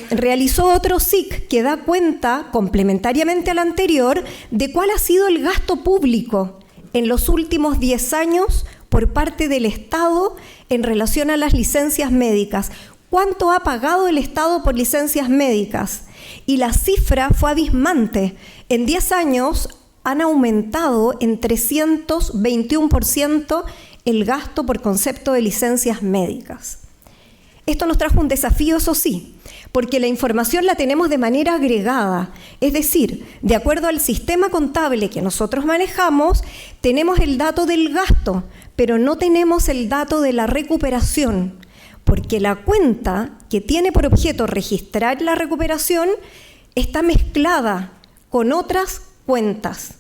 realizó otro SIC que da cuenta, complementariamente al anterior, de cuál ha sido el gasto público en los últimos 10 años por parte del Estado en relación a las licencias médicas. ¿Cuánto ha pagado el Estado por licencias médicas? Y la cifra fue abismante. En 10 años han aumentado en 321% el gasto por concepto de licencias médicas. Esto nos trajo un desafío, eso sí, porque la información la tenemos de manera agregada, es decir, de acuerdo al sistema contable que nosotros manejamos, tenemos el dato del gasto, pero no tenemos el dato de la recuperación, porque la cuenta que tiene por objeto registrar la recuperación está mezclada con otras cuentas.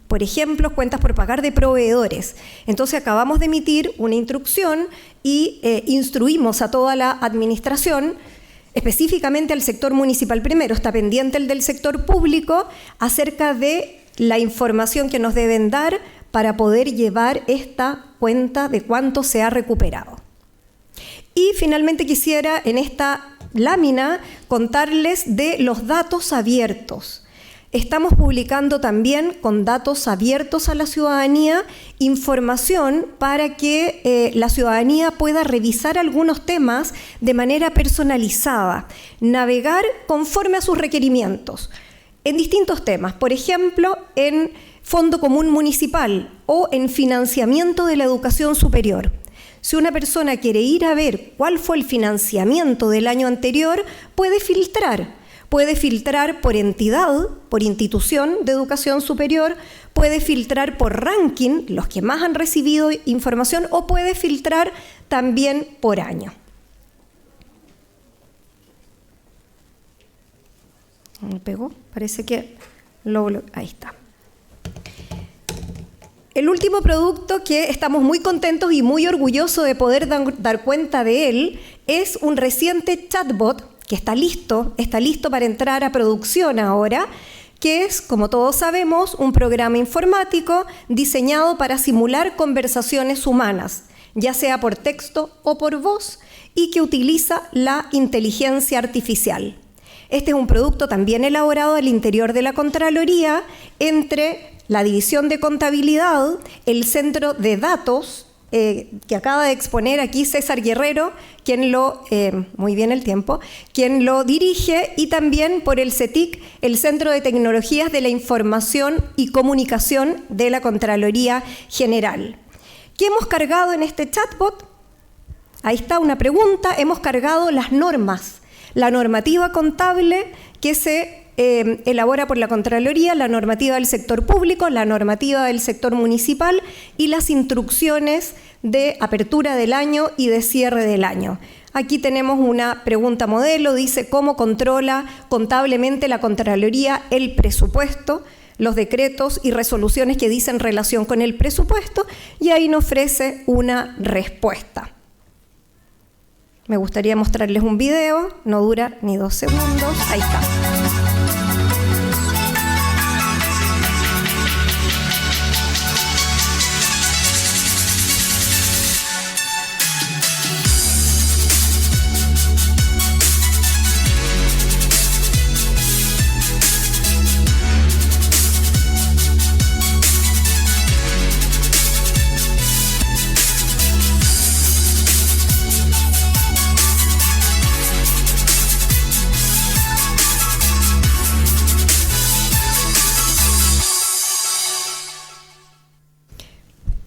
Por ejemplo, cuentas por pagar de proveedores. Entonces acabamos de emitir una instrucción y instruimos a toda la administración, específicamente al sector municipal primero, está pendiente el del sector público, acerca de la información que nos deben dar para poder llevar esta cuenta de cuánto se ha recuperado. Y finalmente quisiera en esta lámina contarles de los datos abiertos. Estamos publicando también con datos abiertos a la ciudadanía información para que la ciudadanía pueda revisar algunos temas de manera personalizada, navegar conforme a sus requerimientos en distintos temas, por ejemplo, en Fondo Común Municipal o en financiamiento de la educación superior. Si una persona quiere ir a ver cuál fue el financiamiento del año anterior, puede filtrar. puede filtrar por entidad, por institución de educación superior, puede filtrar por ranking, los que más han recibido información, o puede filtrar también por año. ¿Me pegó? Parece que ahí está. El último producto que estamos muy contentos y muy orgullosos de poder dar cuenta de él es un reciente chatbot que está listo para entrar a producción ahora, que es, como todos sabemos, un programa informático diseñado para simular conversaciones humanas, ya sea por texto o por voz, y que utiliza la inteligencia artificial. Este es un producto también elaborado al interior de la Contraloría entre la División de Contabilidad, el Centro de Datos, que acaba de exponer aquí César Guerrero, quien lo dirige, y también por el CETIC, el Centro de Tecnologías de la Información y Comunicación de la Contraloría General. ¿Qué hemos cargado en este chatbot? Ahí está una pregunta. Hemos cargado las normas, la normativa contable que se elabora por la Contraloría, la normativa del sector público, la normativa del sector municipal y las instrucciones de apertura del año y de cierre del año. Aquí tenemos una pregunta modelo, dice cómo controla contablemente la Contraloría el presupuesto, los decretos y resoluciones que dicen relación con el presupuesto, y ahí nos ofrece una respuesta. Me gustaría mostrarles un video, no dura ni 2 segundos, ahí está.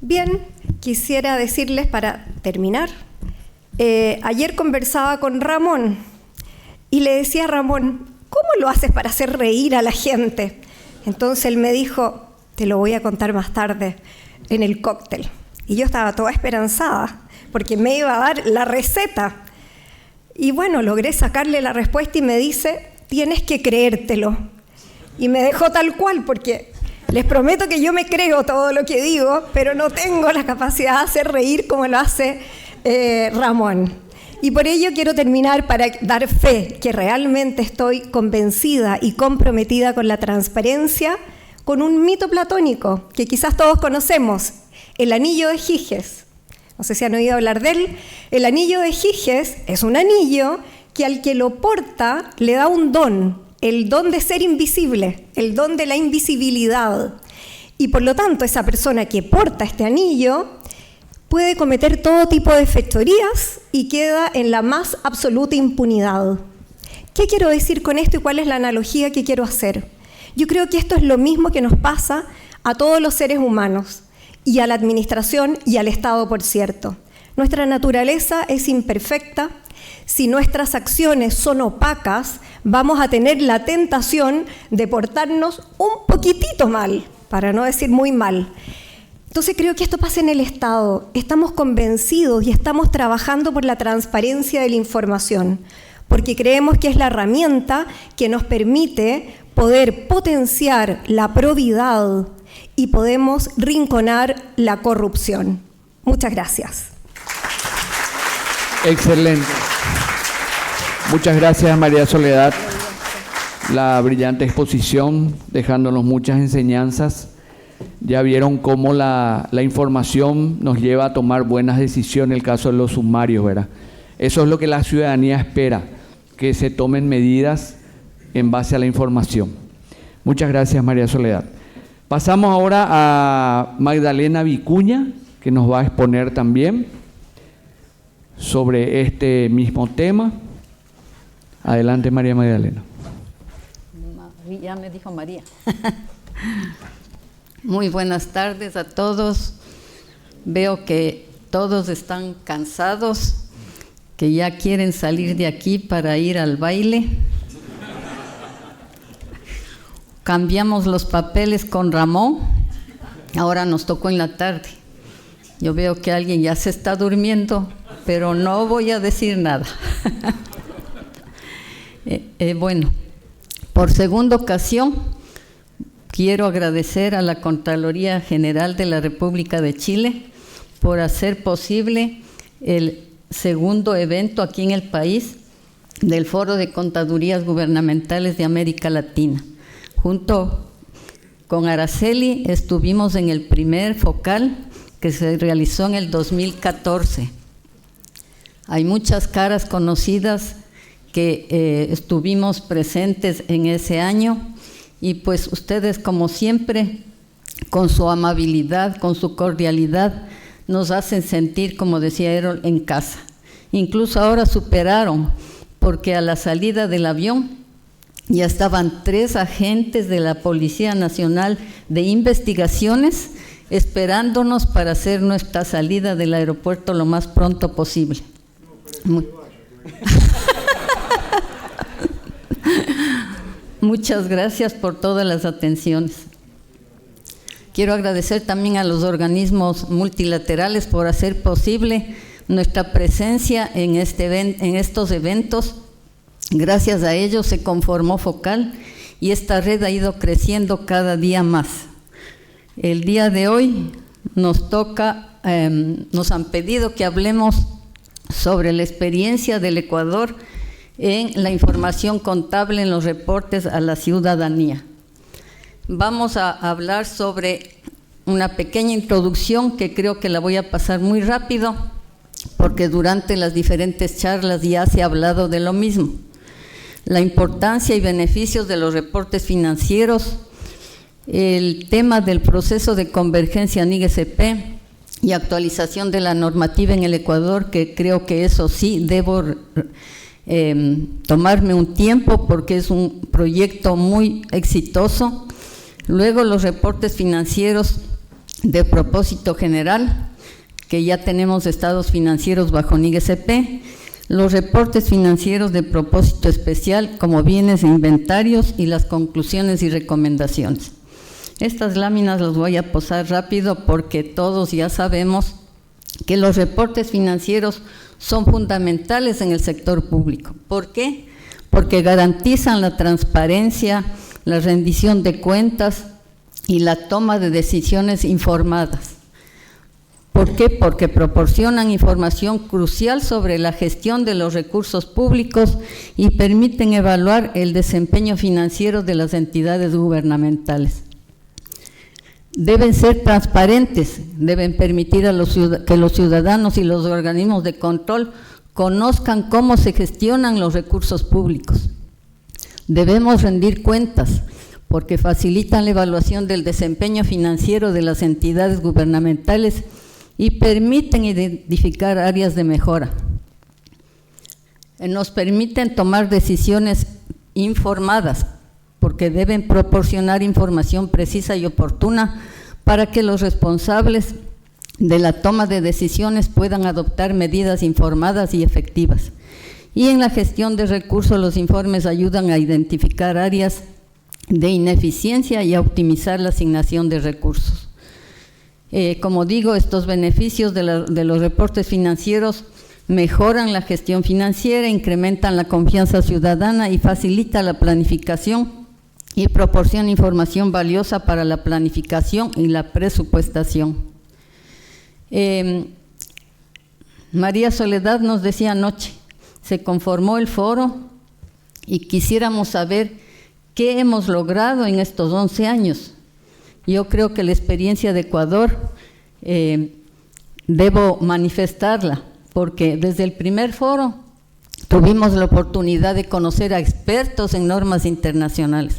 Bien, quisiera decirles para terminar, ayer conversaba con Ramón y le decía a Ramón, ¿cómo lo haces para hacer reír a la gente? Entonces él me dijo, te lo voy a contar más tarde en el cóctel. Y yo estaba toda esperanzada porque me iba a dar la receta. Y bueno, logré sacarle la respuesta y me dice, tienes que creértelo. Y me dejó tal cual porque les prometo que yo me creo todo lo que digo, pero no tengo la capacidad de hacer reír como lo hace Ramón. Y por ello quiero terminar para dar fe que realmente estoy convencida y comprometida con la transparencia, con un mito platónico que quizás todos conocemos, el anillo de Giges. No sé si han oído hablar de él. El anillo de Giges es un anillo que al que lo porta le da un don, el don de ser invisible, el don de la invisibilidad. Y por lo tanto, esa persona que porta este anillo puede cometer todo tipo de fechorías y queda en la más absoluta impunidad. ¿Qué quiero decir con esto y cuál es la analogía que quiero hacer? Yo creo que esto es lo mismo que nos pasa a todos los seres humanos y a la administración y al Estado, por cierto. Nuestra naturaleza es imperfecta. Si nuestras acciones son opacas, vamos a tener la tentación de portarnos un poquitito mal, para no decir muy mal. Entonces creo que esto pasa en el Estado. Estamos convencidos y estamos trabajando por la transparencia de la información, porque creemos que es la herramienta que nos permite poder potenciar la probidad y podemos rinconar la corrupción. Muchas gracias. Excelente. Muchas gracias, María Soledad. La brillante exposición, dejándonos muchas enseñanzas. Ya vieron cómo la información nos lleva a tomar buenas decisiones en el caso de los sumarios, ¿verdad? Eso es lo que la ciudadanía espera, que se tomen medidas en base a la información. Muchas gracias, María Soledad. Pasamos ahora a Magdalena Vicuña, que nos va a exponer también sobre este mismo tema. Adelante, María Magdalena. Ya me dijo María. Muy buenas tardes a todos. Veo que todos están cansados, que ya quieren salir de aquí para ir al baile. cambiamos los papeles con Ramón, ahora nos tocó en la tarde. Yo veo que alguien ya se está durmiendo, pero no voy a decir nada. Bueno, por segunda ocasión, quiero agradecer a la Contraloría General de la República de Chile por hacer posible el segundo evento aquí en el país del Foro de Contadurías Gubernamentales de América Latina. Junto con Araceli estuvimos en el primer focal que se realizó en el 2014. Hay muchas caras conocidas que estuvimos presentes en ese año y pues ustedes, como siempre, con su amabilidad, con su cordialidad, nos hacen sentir, como decía Errol, en casa. Incluso ahora superaron, porque a la salida del avión ya estaban 3 agentes de la Policía Nacional de Investigaciones esperándonos para hacer nuestra salida del aeropuerto lo más pronto posible. Muchas gracias por todas las atenciones. Quiero agradecer también a los organismos multilaterales por hacer posible nuestra presencia en estos eventos. Gracias a ellos se conformó Focal y esta red ha ido creciendo cada día más. El día de hoy nos han pedido que hablemos sobre la experiencia del Ecuador en la información contable en los reportes a la ciudadanía. Vamos a hablar sobre una pequeña introducción que creo que la voy a pasar muy rápido porque durante las diferentes charlas ya se ha hablado de lo mismo. La importancia y beneficios de los reportes financieros, el tema del proceso de convergencia NIG-SP y actualización de la normativa en el Ecuador, que creo que eso sí debo tomarme un tiempo porque es un proyecto muy exitoso. Luego los reportes financieros de propósito general, que ya tenemos estados financieros bajo NIG-SP, los reportes financieros de propósito especial como bienes e inventarios y las conclusiones y recomendaciones. Estas láminas las voy a pasar rápido porque todos ya sabemos que los reportes financieros son fundamentales en el sector público. ¿Por qué? Porque garantizan la transparencia, la rendición de cuentas y la toma de decisiones informadas. ¿Por qué? Porque proporcionan información crucial sobre la gestión de los recursos públicos y permiten evaluar el desempeño financiero de las entidades gubernamentales. Deben ser transparentes, deben permitir a que los ciudadanos y los organismos de control conozcan cómo se gestionan los recursos públicos. Debemos rendir cuentas porque facilitan la evaluación del desempeño financiero de las entidades gubernamentales y permiten identificar áreas de mejora. Nos permiten tomar decisiones informadas, porque deben proporcionar información precisa y oportuna para que los responsables de la toma de decisiones puedan adoptar medidas informadas y efectivas. Y en la gestión de recursos, los informes ayudan a identificar áreas de ineficiencia y a optimizar la asignación de recursos. Como digo, estos beneficios de los reportes financieros mejoran la gestión financiera, incrementan la confianza ciudadana y facilita la planificación y proporciona información valiosa para la planificación y la presupuestación. María Soledad nos decía anoche, se conformó el foro y quisiéramos saber qué hemos logrado en estos 11 años. Yo creo que la experiencia de Ecuador debo manifestarla, porque desde el primer foro tuvimos la oportunidad de conocer a expertos en normas internacionales.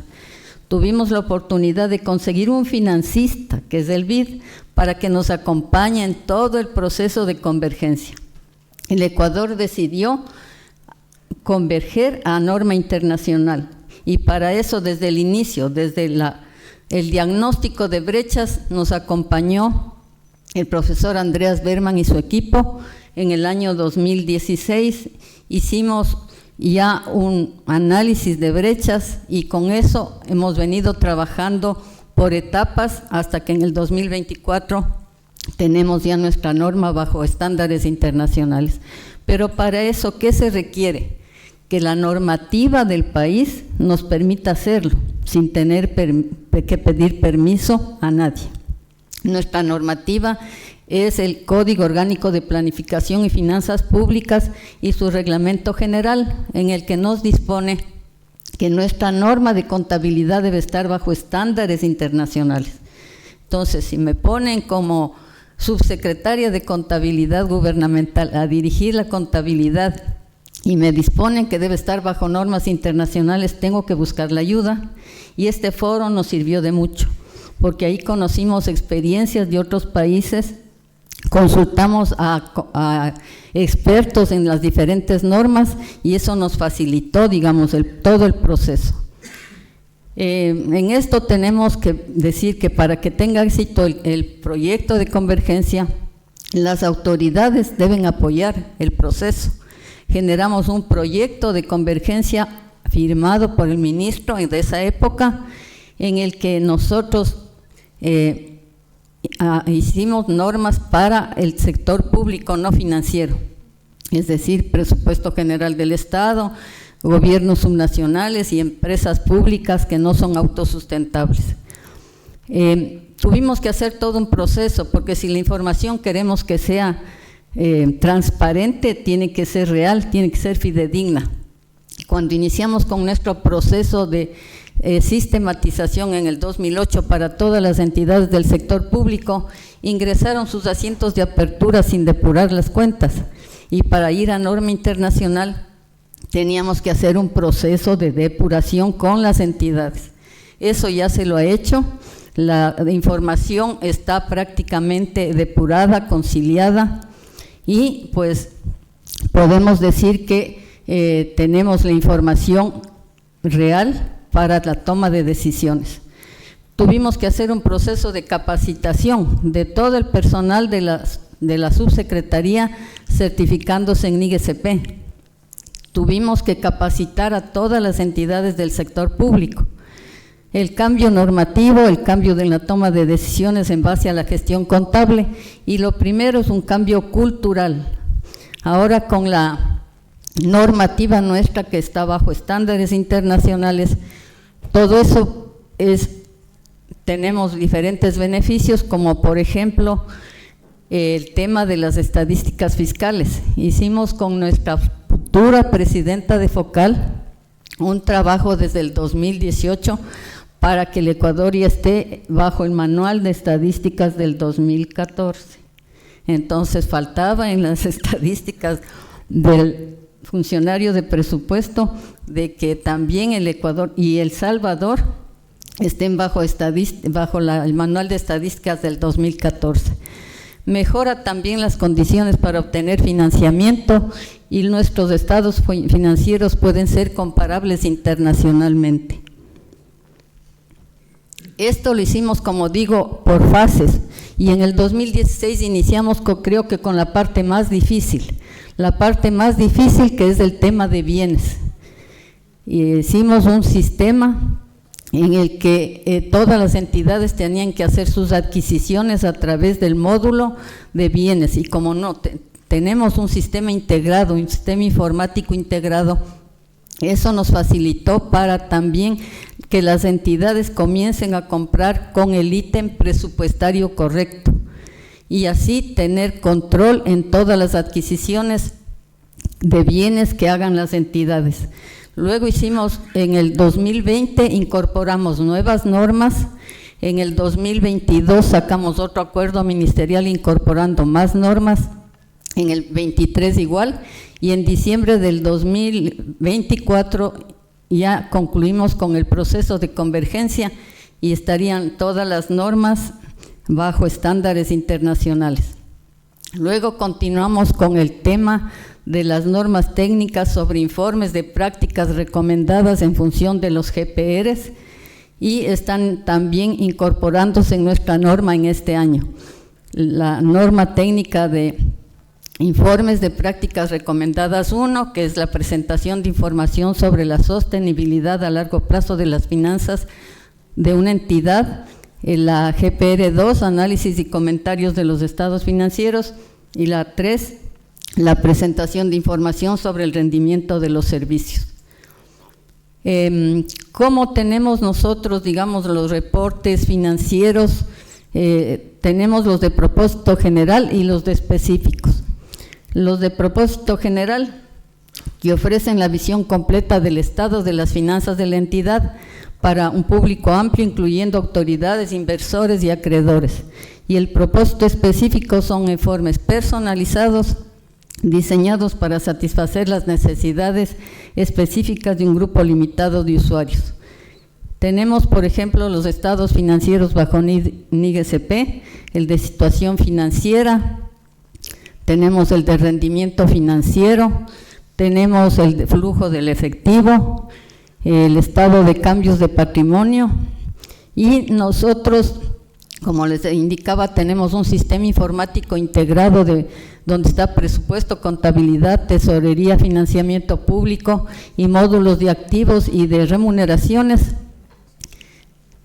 Tuvimos la oportunidad de conseguir un financista, que es el BID, para que nos acompañe en todo el proceso de convergencia. El Ecuador decidió converger a norma internacional y para eso desde el inicio, desde el diagnóstico de brechas, nos acompañó el profesor Andreas Berman y su equipo. En el año 2016 hicimos ya un análisis de brechas y con eso hemos venido trabajando por etapas hasta que en el 2024 tenemos ya nuestra norma bajo estándares internacionales. Pero para eso, ¿qué se requiere? Que la normativa del país nos permita hacerlo, sin tener que pedir permiso a nadie. Nuestra normativa es el Código Orgánico de Planificación y Finanzas Públicas y su reglamento general, en el que nos dispone que nuestra norma de contabilidad debe estar bajo estándares internacionales. Entonces, si me ponen como subsecretaria de Contabilidad Gubernamental a dirigir la contabilidad y me disponen que debe estar bajo normas internacionales, tengo que buscar la ayuda, y este foro nos sirvió de mucho, porque ahí conocimos experiencias de otros países, consultamos a expertos en las diferentes normas y eso nos facilitó, digamos, todo el proceso. En esto tenemos que decir que para que tenga éxito el proyecto de convergencia, las autoridades deben apoyar el proceso. Generamos un proyecto de convergencia firmado por el ministro de esa época, en el que nosotros hicimos normas para el sector público no financiero, es decir, presupuesto general del Estado, gobiernos subnacionales y empresas públicas que no son autosustentables. Tuvimos que hacer todo un proceso, porque si la información queremos que sea transparente, tiene que ser real, tiene que ser fidedigna. Cuando iniciamos con nuestro proceso de sistematización en el 2008 para todas las entidades del sector público, ingresaron sus asientos de apertura sin depurar las cuentas, y para ir a norma internacional teníamos que hacer un proceso de depuración con las entidades. Eso ya se lo ha hecho, la información está prácticamente depurada, conciliada, y pues podemos decir que tenemos la información real para la toma de decisiones. Tuvimos que hacer un proceso de capacitación de todo el personal de la subsecretaría certificándose en IGCP. Tuvimos que capacitar a todas las entidades del sector público. El cambio normativo, el cambio de la toma de decisiones en base a la gestión contable, y lo primero es un cambio cultural. Ahora con la normativa nuestra que está bajo estándares internacionales, todo eso tenemos diferentes beneficios, como por ejemplo el tema de las estadísticas fiscales. Hicimos con nuestra futura presidenta de FOCAL un trabajo desde el 2018 para que el Ecuador ya esté bajo el manual de estadísticas del 2014. Entonces faltaba en las estadísticas del funcionario de presupuesto de que también el Ecuador y El Salvador estén bajo el manual de estadísticas del 2014. Mejora también las condiciones para obtener financiamiento, y nuestros estados financieros pueden ser comparables internacionalmente. Esto lo hicimos, como digo, por fases, y en el 2016 iniciamos creo que con la parte más difícil, que es el tema de bienes. Y hicimos un sistema en el que todas las entidades tenían que hacer sus adquisiciones a través del módulo de bienes, y como no tenemos un sistema integrado, un sistema informático integrado, eso nos facilitó para también que las entidades comiencen a comprar con el ítem presupuestario correcto, y así tener control en todas las adquisiciones de bienes que hagan las entidades. Luego hicimos, en el 2020 incorporamos nuevas normas, en el 2022 sacamos otro acuerdo ministerial incorporando más normas, en el 23 igual, y en diciembre del 2024 ya concluimos con el proceso de convergencia y estarían todas las normas bajo estándares internacionales. Luego continuamos con el tema de las normas técnicas sobre informes de prácticas recomendadas en función de los GPRs, y están también incorporándose en nuestra norma en este año. La norma técnica de informes de prácticas recomendadas 1, que es la presentación de información sobre la sostenibilidad a largo plazo de las finanzas de una entidad, la GPR 2, análisis y comentarios de los estados financieros, y la 3, la presentación de información sobre el rendimiento de los servicios. ¿Cómo tenemos nosotros, digamos, los reportes financieros? Tenemos los de propósito general y los de específicos. Los de propósito general, que ofrecen la visión completa del estado de las finanzas de la entidad para un público amplio, incluyendo autoridades, inversores y acreedores. Y el propósito específico son informes personalizados, diseñados para satisfacer las necesidades específicas de un grupo limitado de usuarios. Tenemos, por ejemplo, los estados financieros bajo NIG-SP, el de situación financiera, tenemos el de rendimiento financiero, tenemos el de flujo del efectivo, el estado de cambios de patrimonio, y nosotros, como les indicaba, tenemos un sistema informático integrado donde está presupuesto, contabilidad, tesorería, financiamiento público y módulos de activos y de remuneraciones.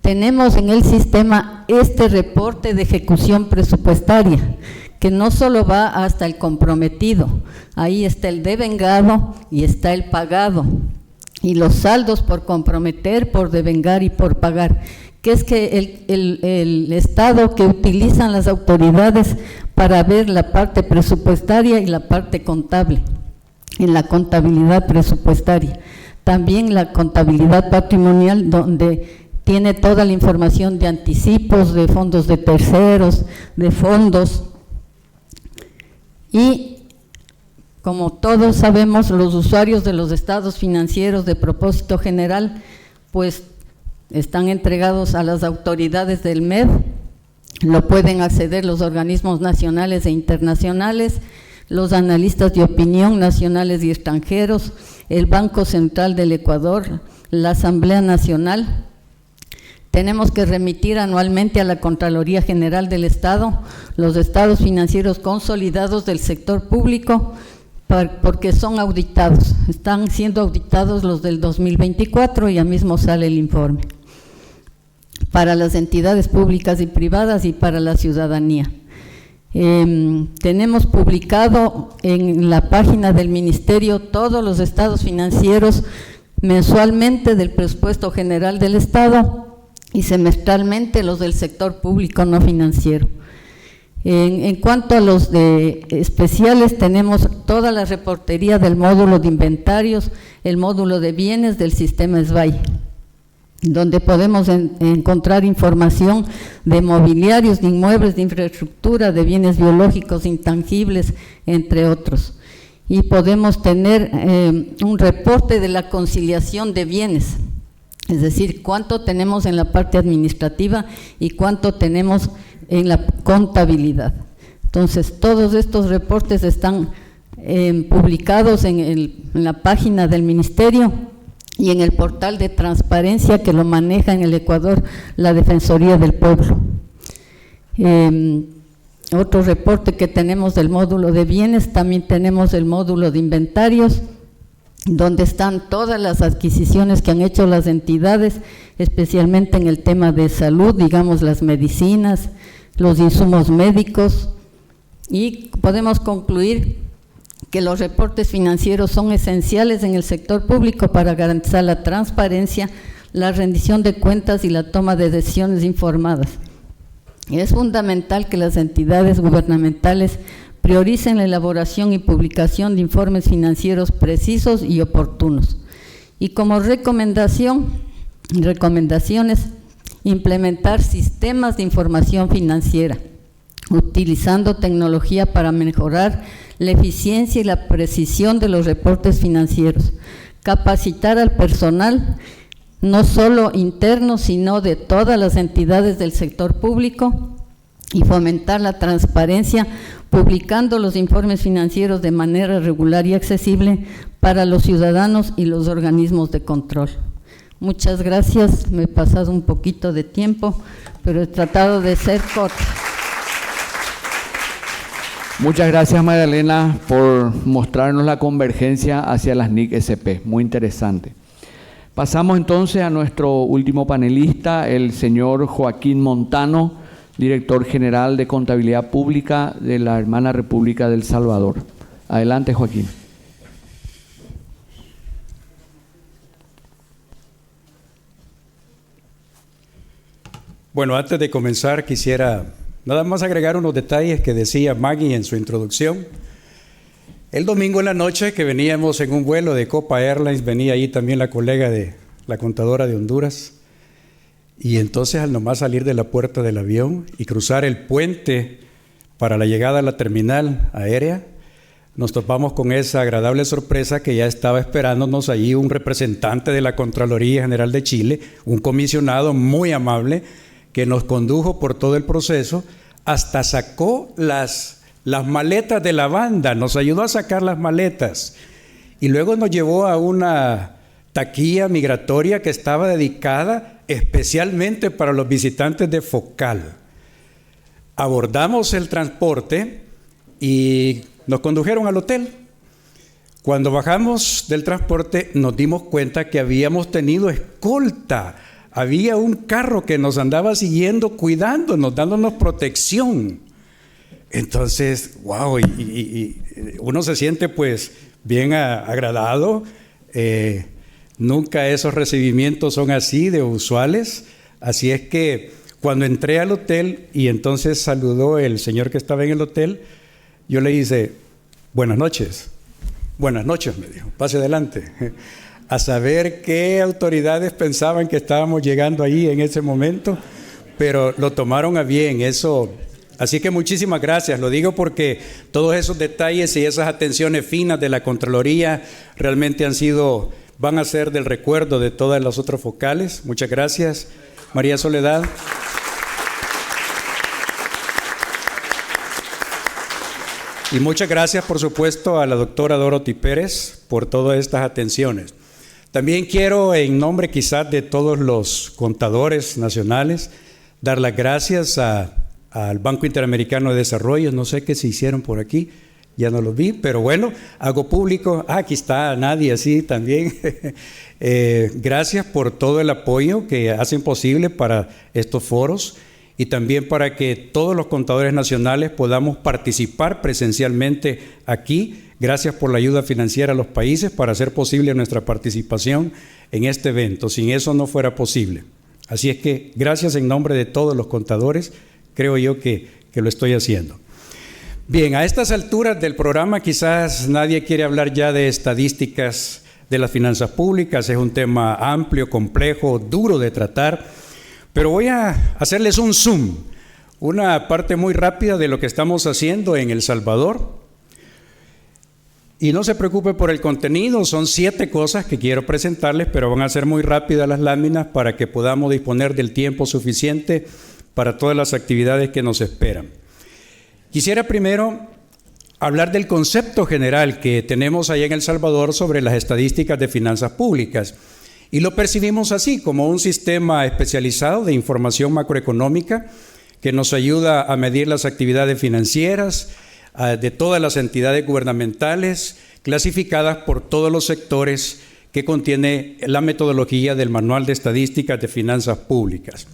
Tenemos en el sistema este reporte de ejecución presupuestaria, que no solo va hasta el comprometido, ahí está el devengado y está el pagado, y los saldos por comprometer, por devengar y por pagar, que es que el estado que utilizan las autoridades para ver la parte presupuestaria y la parte contable, en la contabilidad presupuestaria. También la contabilidad patrimonial, donde tiene toda la información de anticipos, de fondos de terceros, de fondos. Y como todos sabemos, los usuarios de los estados financieros de propósito general, pues están entregados a las autoridades del MED, lo pueden acceder los organismos nacionales e internacionales, los analistas de opinión nacionales y extranjeros, el Banco Central del Ecuador, la Asamblea Nacional. Tenemos que remitir anualmente a la Contraloría General del Estado los estados financieros consolidados del sector público, porque son auditados, están siendo auditados los del 2024, ya mismo sale el informe, para las entidades públicas y privadas y para la ciudadanía. Tenemos publicado en la página del Ministerio todos los estados financieros mensualmente del presupuesto general del Estado y semestralmente los del sector público no financiero. En cuanto a los de especiales, tenemos toda la reportería del módulo de inventarios, el módulo de bienes del sistema SBAI, donde podemos encontrar información de mobiliarios, de inmuebles, de infraestructura, de bienes biológicos, intangibles, entre otros. Y podemos tener un reporte de la conciliación de bienes, es decir, cuánto tenemos en la parte administrativa y cuánto tenemos en la contabilidad. Entonces, todos estos reportes están publicados en la página del Ministerio y en el portal de transparencia que lo maneja en el Ecuador la Defensoría del Pueblo. Otro reporte que tenemos del módulo de bienes, también tenemos el módulo de inventarios, donde están todas las adquisiciones que han hecho las entidades, especialmente en el tema de salud, digamos las medicinas, los insumos médicos, y podemos concluir que los reportes financieros son esenciales en el sector público para garantizar la transparencia, la rendición de cuentas y la toma de decisiones informadas. Es fundamental que las entidades gubernamentales prioricen la elaboración y publicación de informes financieros precisos y oportunos. Y como recomendaciones, implementar sistemas de información financiera, utilizando tecnología para mejorar la eficiencia y la precisión de los reportes financieros, capacitar al personal, no solo interno, sino de todas las entidades del sector público, y fomentar la transparencia, publicando los informes financieros de manera regular y accesible para los ciudadanos y los organismos de control. Muchas gracias, me he pasado un poquito de tiempo, pero he tratado de ser corta. Muchas gracias, Magdalena, por mostrarnos la convergencia hacia las NIC-SP. Muy interesante. Pasamos entonces a nuestro último panelista, el señor Joaquín Montano, director general de Contabilidad Pública de la hermana República de El Salvador. Adelante, Joaquín. Bueno, antes de comenzar quisiera nada más agregar unos detalles que decía Maggie en su introducción. El domingo en la noche que veníamos en un vuelo de Copa Airlines, venía ahí también la colega de la contadora de Honduras, y entonces al nomás salir de la puerta del avión y cruzar el puente para la llegada a la terminal aérea, nos topamos con esa agradable sorpresa que ya estaba esperándonos allí un representante de la Contraloría General de Chile, un comisionado muy amable, que nos condujo por todo el proceso, hasta sacó las maletas de la banda, nos ayudó a sacar las maletas y luego nos llevó a una taquilla migratoria que estaba dedicada especialmente para los visitantes de Focal. Abordamos el transporte y nos condujeron al hotel. Cuando bajamos del transporte nos dimos cuenta que habíamos tenido escolta. Había un carro que nos andaba siguiendo, cuidándonos, dándonos protección. Entonces, wow, y uno se siente pues bien agradado. Nunca esos recibimientos son así de usuales. Así es que cuando entré al hotel y entonces saludó el señor que estaba en el hotel, yo le hice, buenas noches. Buenas noches, me dijo, pase adelante. A saber qué autoridades pensaban que estábamos llegando ahí en ese momento, pero lo tomaron a bien, eso. Así que muchísimas gracias, lo digo porque todos esos detalles y esas atenciones finas de la Contraloría realmente van a ser del recuerdo de todas las otras focales. Muchas gracias, María Soledad. Y muchas gracias, por supuesto, a la doctora Dorothy Pérez por todas estas atenciones. También quiero, en nombre quizás de todos los contadores nacionales, dar las gracias al Banco Interamericano de Desarrollo. No sé qué se hicieron por aquí, ya no los vi, pero bueno, hago público. Aquí está Nadia, sí, también. Gracias por todo el apoyo que hacen posible para estos foros y también para que todos los contadores nacionales podamos participar presencialmente aquí. Gracias por la ayuda financiera a los países para hacer posible nuestra participación en este evento. Sin eso no fuera posible. Así es que gracias en nombre de todos los contadores, creo yo que lo estoy haciendo. Bien, a estas alturas del programa quizás nadie quiere hablar ya de estadísticas de las finanzas públicas. Es un tema amplio, complejo, duro de tratar, pero voy a hacerles un zoom, una parte muy rápida de lo que estamos haciendo en El Salvador. Y no se preocupe por el contenido, son 7 cosas que quiero presentarles, pero van a ser muy rápidas las láminas para que podamos disponer del tiempo suficiente para todas las actividades que nos esperan. Quisiera primero hablar del concepto general que tenemos allá en El Salvador sobre las estadísticas de finanzas públicas. Y lo percibimos así, como un sistema especializado de información macroeconómica que nos ayuda a medir las actividades financieras de todas las entidades gubernamentales, clasificadas por todos los sectores que contiene la metodología del Manual de Estadísticas de Finanzas Públicas.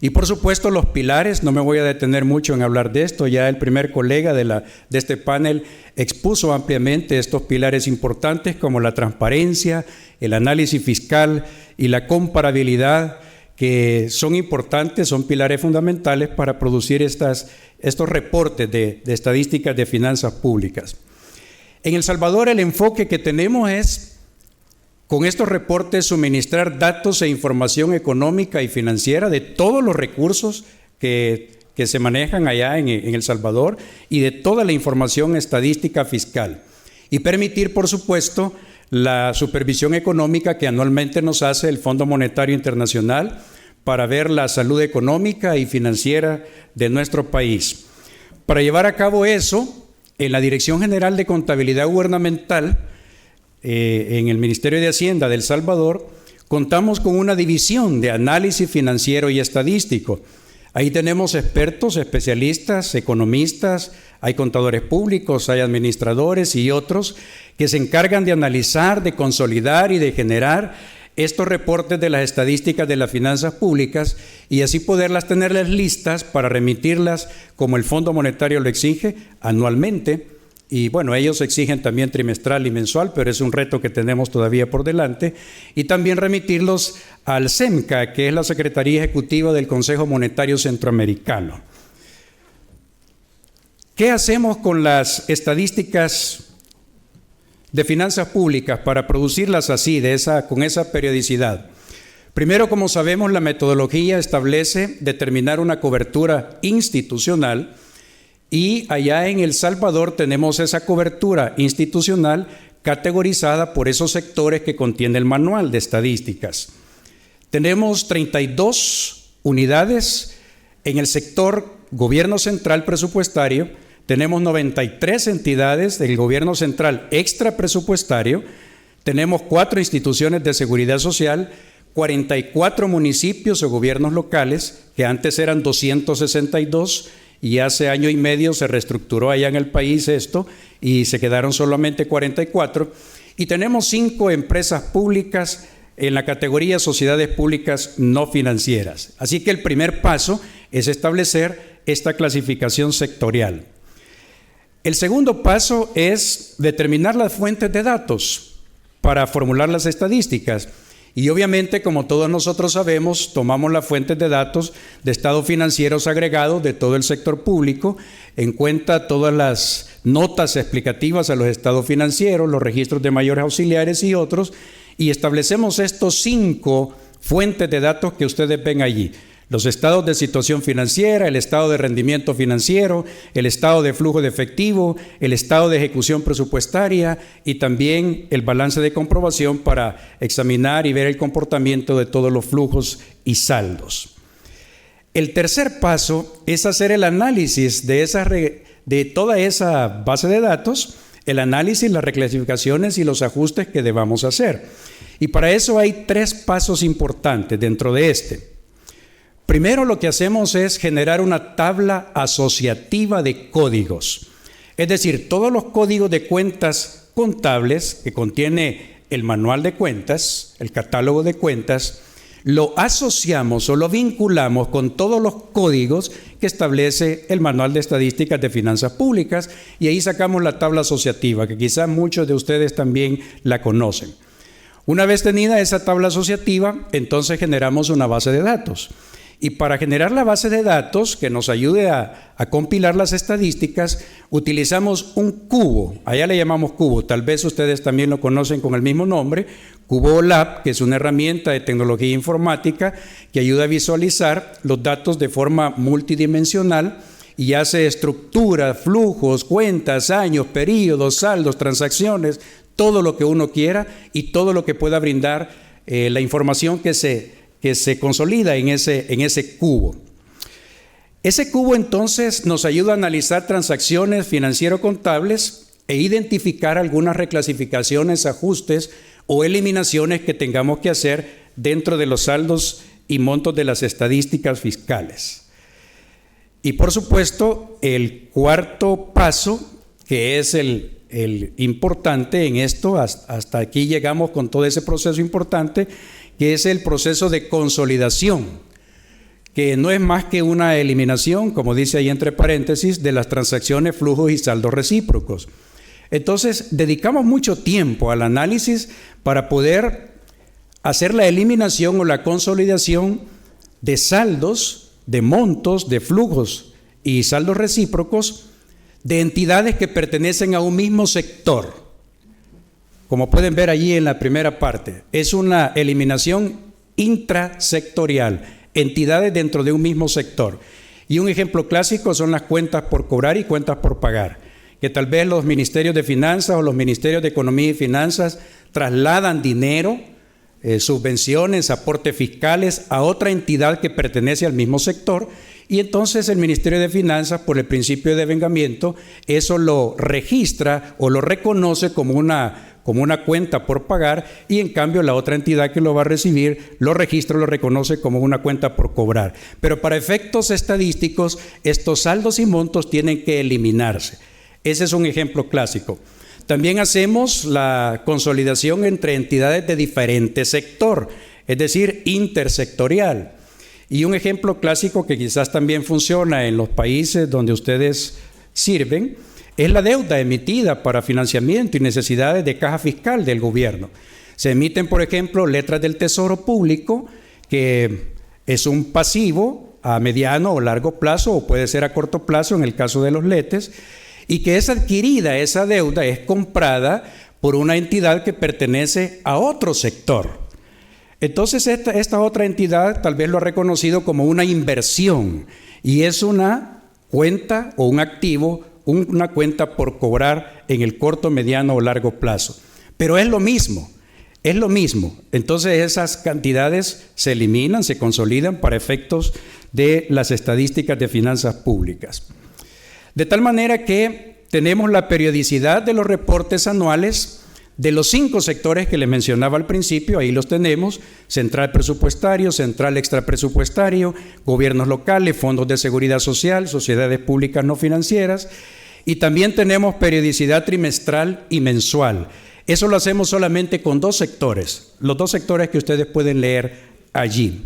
Y por supuesto los pilares, no me voy a detener mucho en hablar de esto, ya el primer colega de este panel expuso ampliamente estos pilares importantes como la transparencia, el análisis fiscal y la comparabilidad, que son importantes, son pilares fundamentales para producir estos reportes de estadísticas de finanzas públicas. En El Salvador el enfoque que tenemos es, con estos reportes, suministrar datos e información económica y financiera de todos los recursos que se manejan allá en El Salvador y de toda la información estadística fiscal. Y permitir, por supuesto, la supervisión económica que anualmente nos hace el Fondo Monetario Internacional para ver la salud económica y financiera de nuestro país. Para llevar a cabo eso, en la Dirección General de Contabilidad Gubernamental, en el Ministerio de Hacienda de El Salvador, contamos con una división de análisis financiero y estadístico. Ahí tenemos expertos, especialistas, economistas, hay contadores públicos, hay administradores y otros que se encargan de analizar, de consolidar y de generar estos reportes de las estadísticas de las finanzas públicas y así poderlas tenerlas listas para remitirlas como el Fondo Monetario lo exige anualmente. Y bueno, ellos exigen también trimestral y mensual, pero es un reto que tenemos todavía por delante. Y también remitirlos al CEMCA, que es la Secretaría Ejecutiva del Consejo Monetario Centroamericano. ¿Qué hacemos con las estadísticas de finanzas públicas para producirlas así, con esa periodicidad? Primero, como sabemos, la metodología establece determinar una cobertura institucional y allá en El Salvador tenemos esa cobertura institucional categorizada por esos sectores que contiene el manual de estadísticas. Tenemos 32 unidades en el sector gobierno central presupuestario, tenemos 93 entidades del gobierno central extra presupuestario, tenemos 4 instituciones de seguridad social, 44 municipios o gobiernos locales, que antes eran 262, y hace año y medio se reestructuró allá en el país esto y se quedaron solamente 44. Y tenemos 5 empresas públicas en la categoría sociedades públicas no financieras. Así que el primer paso es establecer esta clasificación sectorial. El segundo paso es determinar las fuentes de datos para formular las estadísticas. Y obviamente, como todos nosotros sabemos, tomamos las fuentes de datos de estados financieros agregados de todo el sector público, en cuenta todas las notas explicativas a los estados financieros, los registros de mayores auxiliares y otros, y establecemos estos 5 fuentes de datos que ustedes ven allí. Los estados de situación financiera, el estado de rendimiento financiero, el estado de flujo de efectivo, el estado de ejecución presupuestaria y también el balance de comprobación para examinar y ver el comportamiento de todos los flujos y saldos. El tercer paso es hacer el análisis de toda esa base de datos, el análisis, las reclasificaciones y los ajustes que debamos hacer. Y para eso hay 3 pasos importantes dentro de este. Primero, lo que hacemos es generar una tabla asociativa de códigos. Es decir, todos los códigos de cuentas contables que contiene el manual de cuentas, el catálogo de cuentas, lo asociamos o lo vinculamos con todos los códigos que establece el manual de estadísticas de finanzas públicas y ahí sacamos la tabla asociativa, que quizás muchos de ustedes también la conocen. Una vez tenida esa tabla asociativa, entonces generamos una base de datos. Y para generar la base de datos que nos ayude a compilar las estadísticas, utilizamos un cubo, allá le llamamos cubo, tal vez ustedes también lo conocen con el mismo nombre, CuboLab, que es una herramienta de tecnología informática que ayuda a visualizar los datos de forma multidimensional y hace estructura, flujos, cuentas, años, periodos, saldos, transacciones, todo lo que uno quiera y todo lo que pueda brindar la información que se consolida en ese cubo. Ese cubo entonces nos ayuda a analizar transacciones financiero-contables e identificar algunas reclasificaciones, ajustes o eliminaciones que tengamos que hacer dentro de los saldos y montos de las estadísticas fiscales. Y por supuesto, el cuarto paso, que es el importante en esto, hasta aquí llegamos con todo ese proceso importante, que es el proceso de consolidación, que no es más que una eliminación, como dice ahí entre paréntesis, de las transacciones, flujos y saldos recíprocos. Entonces, dedicamos mucho tiempo al análisis para poder hacer la eliminación o la consolidación de saldos, de montos, de flujos y saldos recíprocos de entidades que pertenecen a un mismo sector. Como pueden ver allí en la primera parte, es una eliminación intrasectorial, entidades dentro de un mismo sector. Y un ejemplo clásico son las cuentas por cobrar y cuentas por pagar, que tal vez los ministerios de finanzas o los ministerios de economía y finanzas trasladan dinero subvenciones, aportes fiscales a otra entidad que pertenece al mismo sector, y entonces el Ministerio de Finanzas, por el principio de devengamiento, eso lo registra o lo reconoce como una cuenta por pagar, y en cambio la otra entidad que lo va a recibir lo registra, lo reconoce como una cuenta por cobrar. Pero para efectos estadísticos, estos saldos y montos tienen que eliminarse. Ese es un ejemplo clásico. También hacemos la consolidación entre entidades de diferente sector, es decir, intersectorial. Y un ejemplo clásico que quizás también funciona en los países donde ustedes sirven es la deuda emitida para financiamiento y necesidades de caja fiscal del gobierno. Se emiten, por ejemplo, letras del Tesoro Público, que es un pasivo a mediano o largo plazo, o puede ser a corto plazo en el caso de los letes, y que es adquirida, esa deuda es comprada por una entidad que pertenece a otro sector. Entonces esta otra entidad tal vez lo ha reconocido como una inversión, y es una cuenta o un activo, una cuenta por cobrar en el corto, mediano o largo plazo. Pero es lo mismo. Entonces esas cantidades se eliminan, se consolidan para efectos de las estadísticas de finanzas públicas. De tal manera que tenemos la periodicidad de los reportes anuales de los 5 sectores que les mencionaba al principio. Ahí los tenemos: central presupuestario, central extrapresupuestario, gobiernos locales, fondos de seguridad social, sociedades públicas no financieras, y también tenemos periodicidad trimestral y mensual. Eso lo hacemos solamente con 2 sectores, los 2 sectores que ustedes pueden leer allí.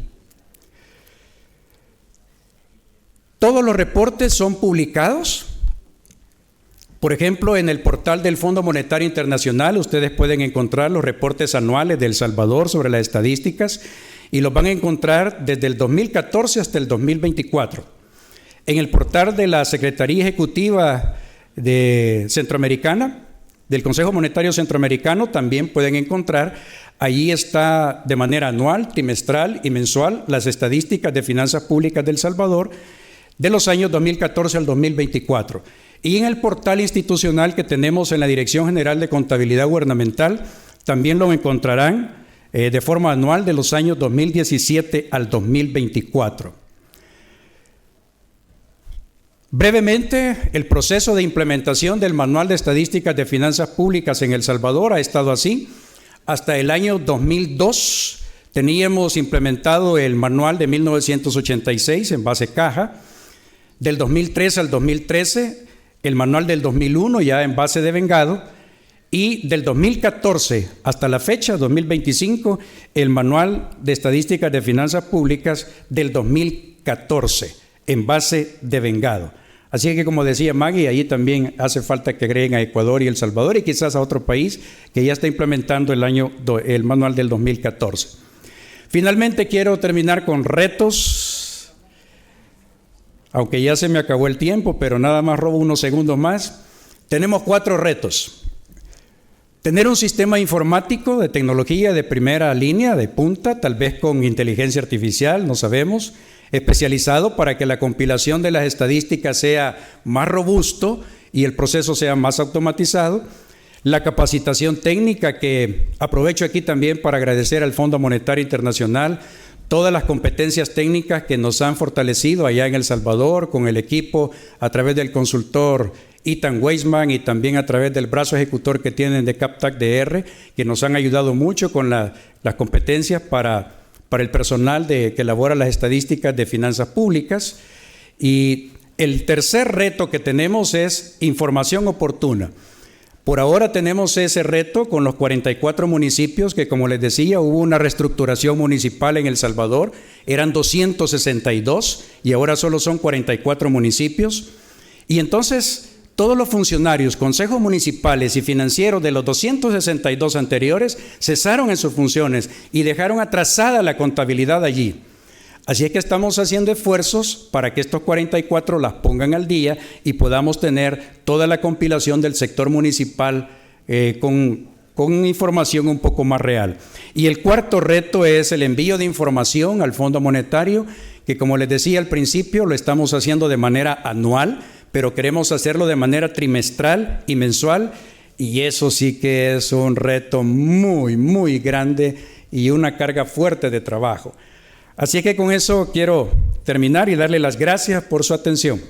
Todos los reportes son publicados. Por ejemplo, en el portal del Fondo Monetario Internacional ustedes pueden encontrar los reportes anuales de El Salvador sobre las estadísticas, y los van a encontrar desde el 2014 hasta el 2024. En el portal de la Secretaría Ejecutiva de Centroamericana, del Consejo Monetario Centroamericano, también pueden encontrar, allí está de manera anual, trimestral y mensual, las estadísticas de finanzas públicas de El Salvador de los años 2014 al 2024. Y en el portal institucional que tenemos en la Dirección General de Contabilidad Gubernamental, también lo encontrarán de forma anual de los años 2017 al 2024. Brevemente, el proceso de implementación del Manual de Estadísticas de Finanzas Públicas en El Salvador ha estado así. Hasta el año 2002 teníamos implementado el manual de 1986 en base caja. Del 2003 al 2013, el manual del 2001 ya en base devengado, y del 2014 hasta la fecha, 2025, el manual de estadísticas de finanzas públicas del 2014 en base devengado. Así que, como decía Maggie, ahí también hace falta que agreguen a Ecuador y El Salvador, y quizás a otro país que ya está implementando el manual del 2014. Finalmente quiero terminar con retos, aunque ya se me acabó el tiempo, pero nada más robo unos segundos más. Tenemos 4 retos. Tener un sistema informático de tecnología de primera línea, de punta, tal vez con inteligencia artificial, no sabemos, especializado para que la compilación de las estadísticas sea más robusto y el proceso sea más automatizado. La capacitación técnica, que aprovecho aquí también para agradecer al Fondo Monetario Internacional todas las competencias técnicas que nos han fortalecido allá en El Salvador con el equipo a través del consultor Ethan Weisman y también a través del brazo ejecutor que tienen de CapTac DR, que nos han ayudado mucho con las competencias para el personal que elabora las estadísticas de finanzas públicas. Y el tercer reto que tenemos es información oportuna. Por ahora tenemos ese reto con los 44 municipios que, como les decía, hubo una reestructuración municipal en El Salvador. Eran 262 y ahora solo son 44 municipios. Y entonces todos los funcionarios, consejos municipales y financieros de los 262 anteriores cesaron en sus funciones y dejaron atrasada la contabilidad allí. Así es que estamos haciendo esfuerzos para que estos 44 las pongan al día y podamos tener toda la compilación del sector municipal con información un poco más real. Y el cuarto reto es el envío de información al Fondo Monetario, que, como les decía al principio, lo estamos haciendo de manera anual, pero queremos hacerlo de manera trimestral y mensual, y eso sí que es un reto muy, muy grande y una carga fuerte de trabajo. Así que con eso quiero terminar y darle las gracias por su atención.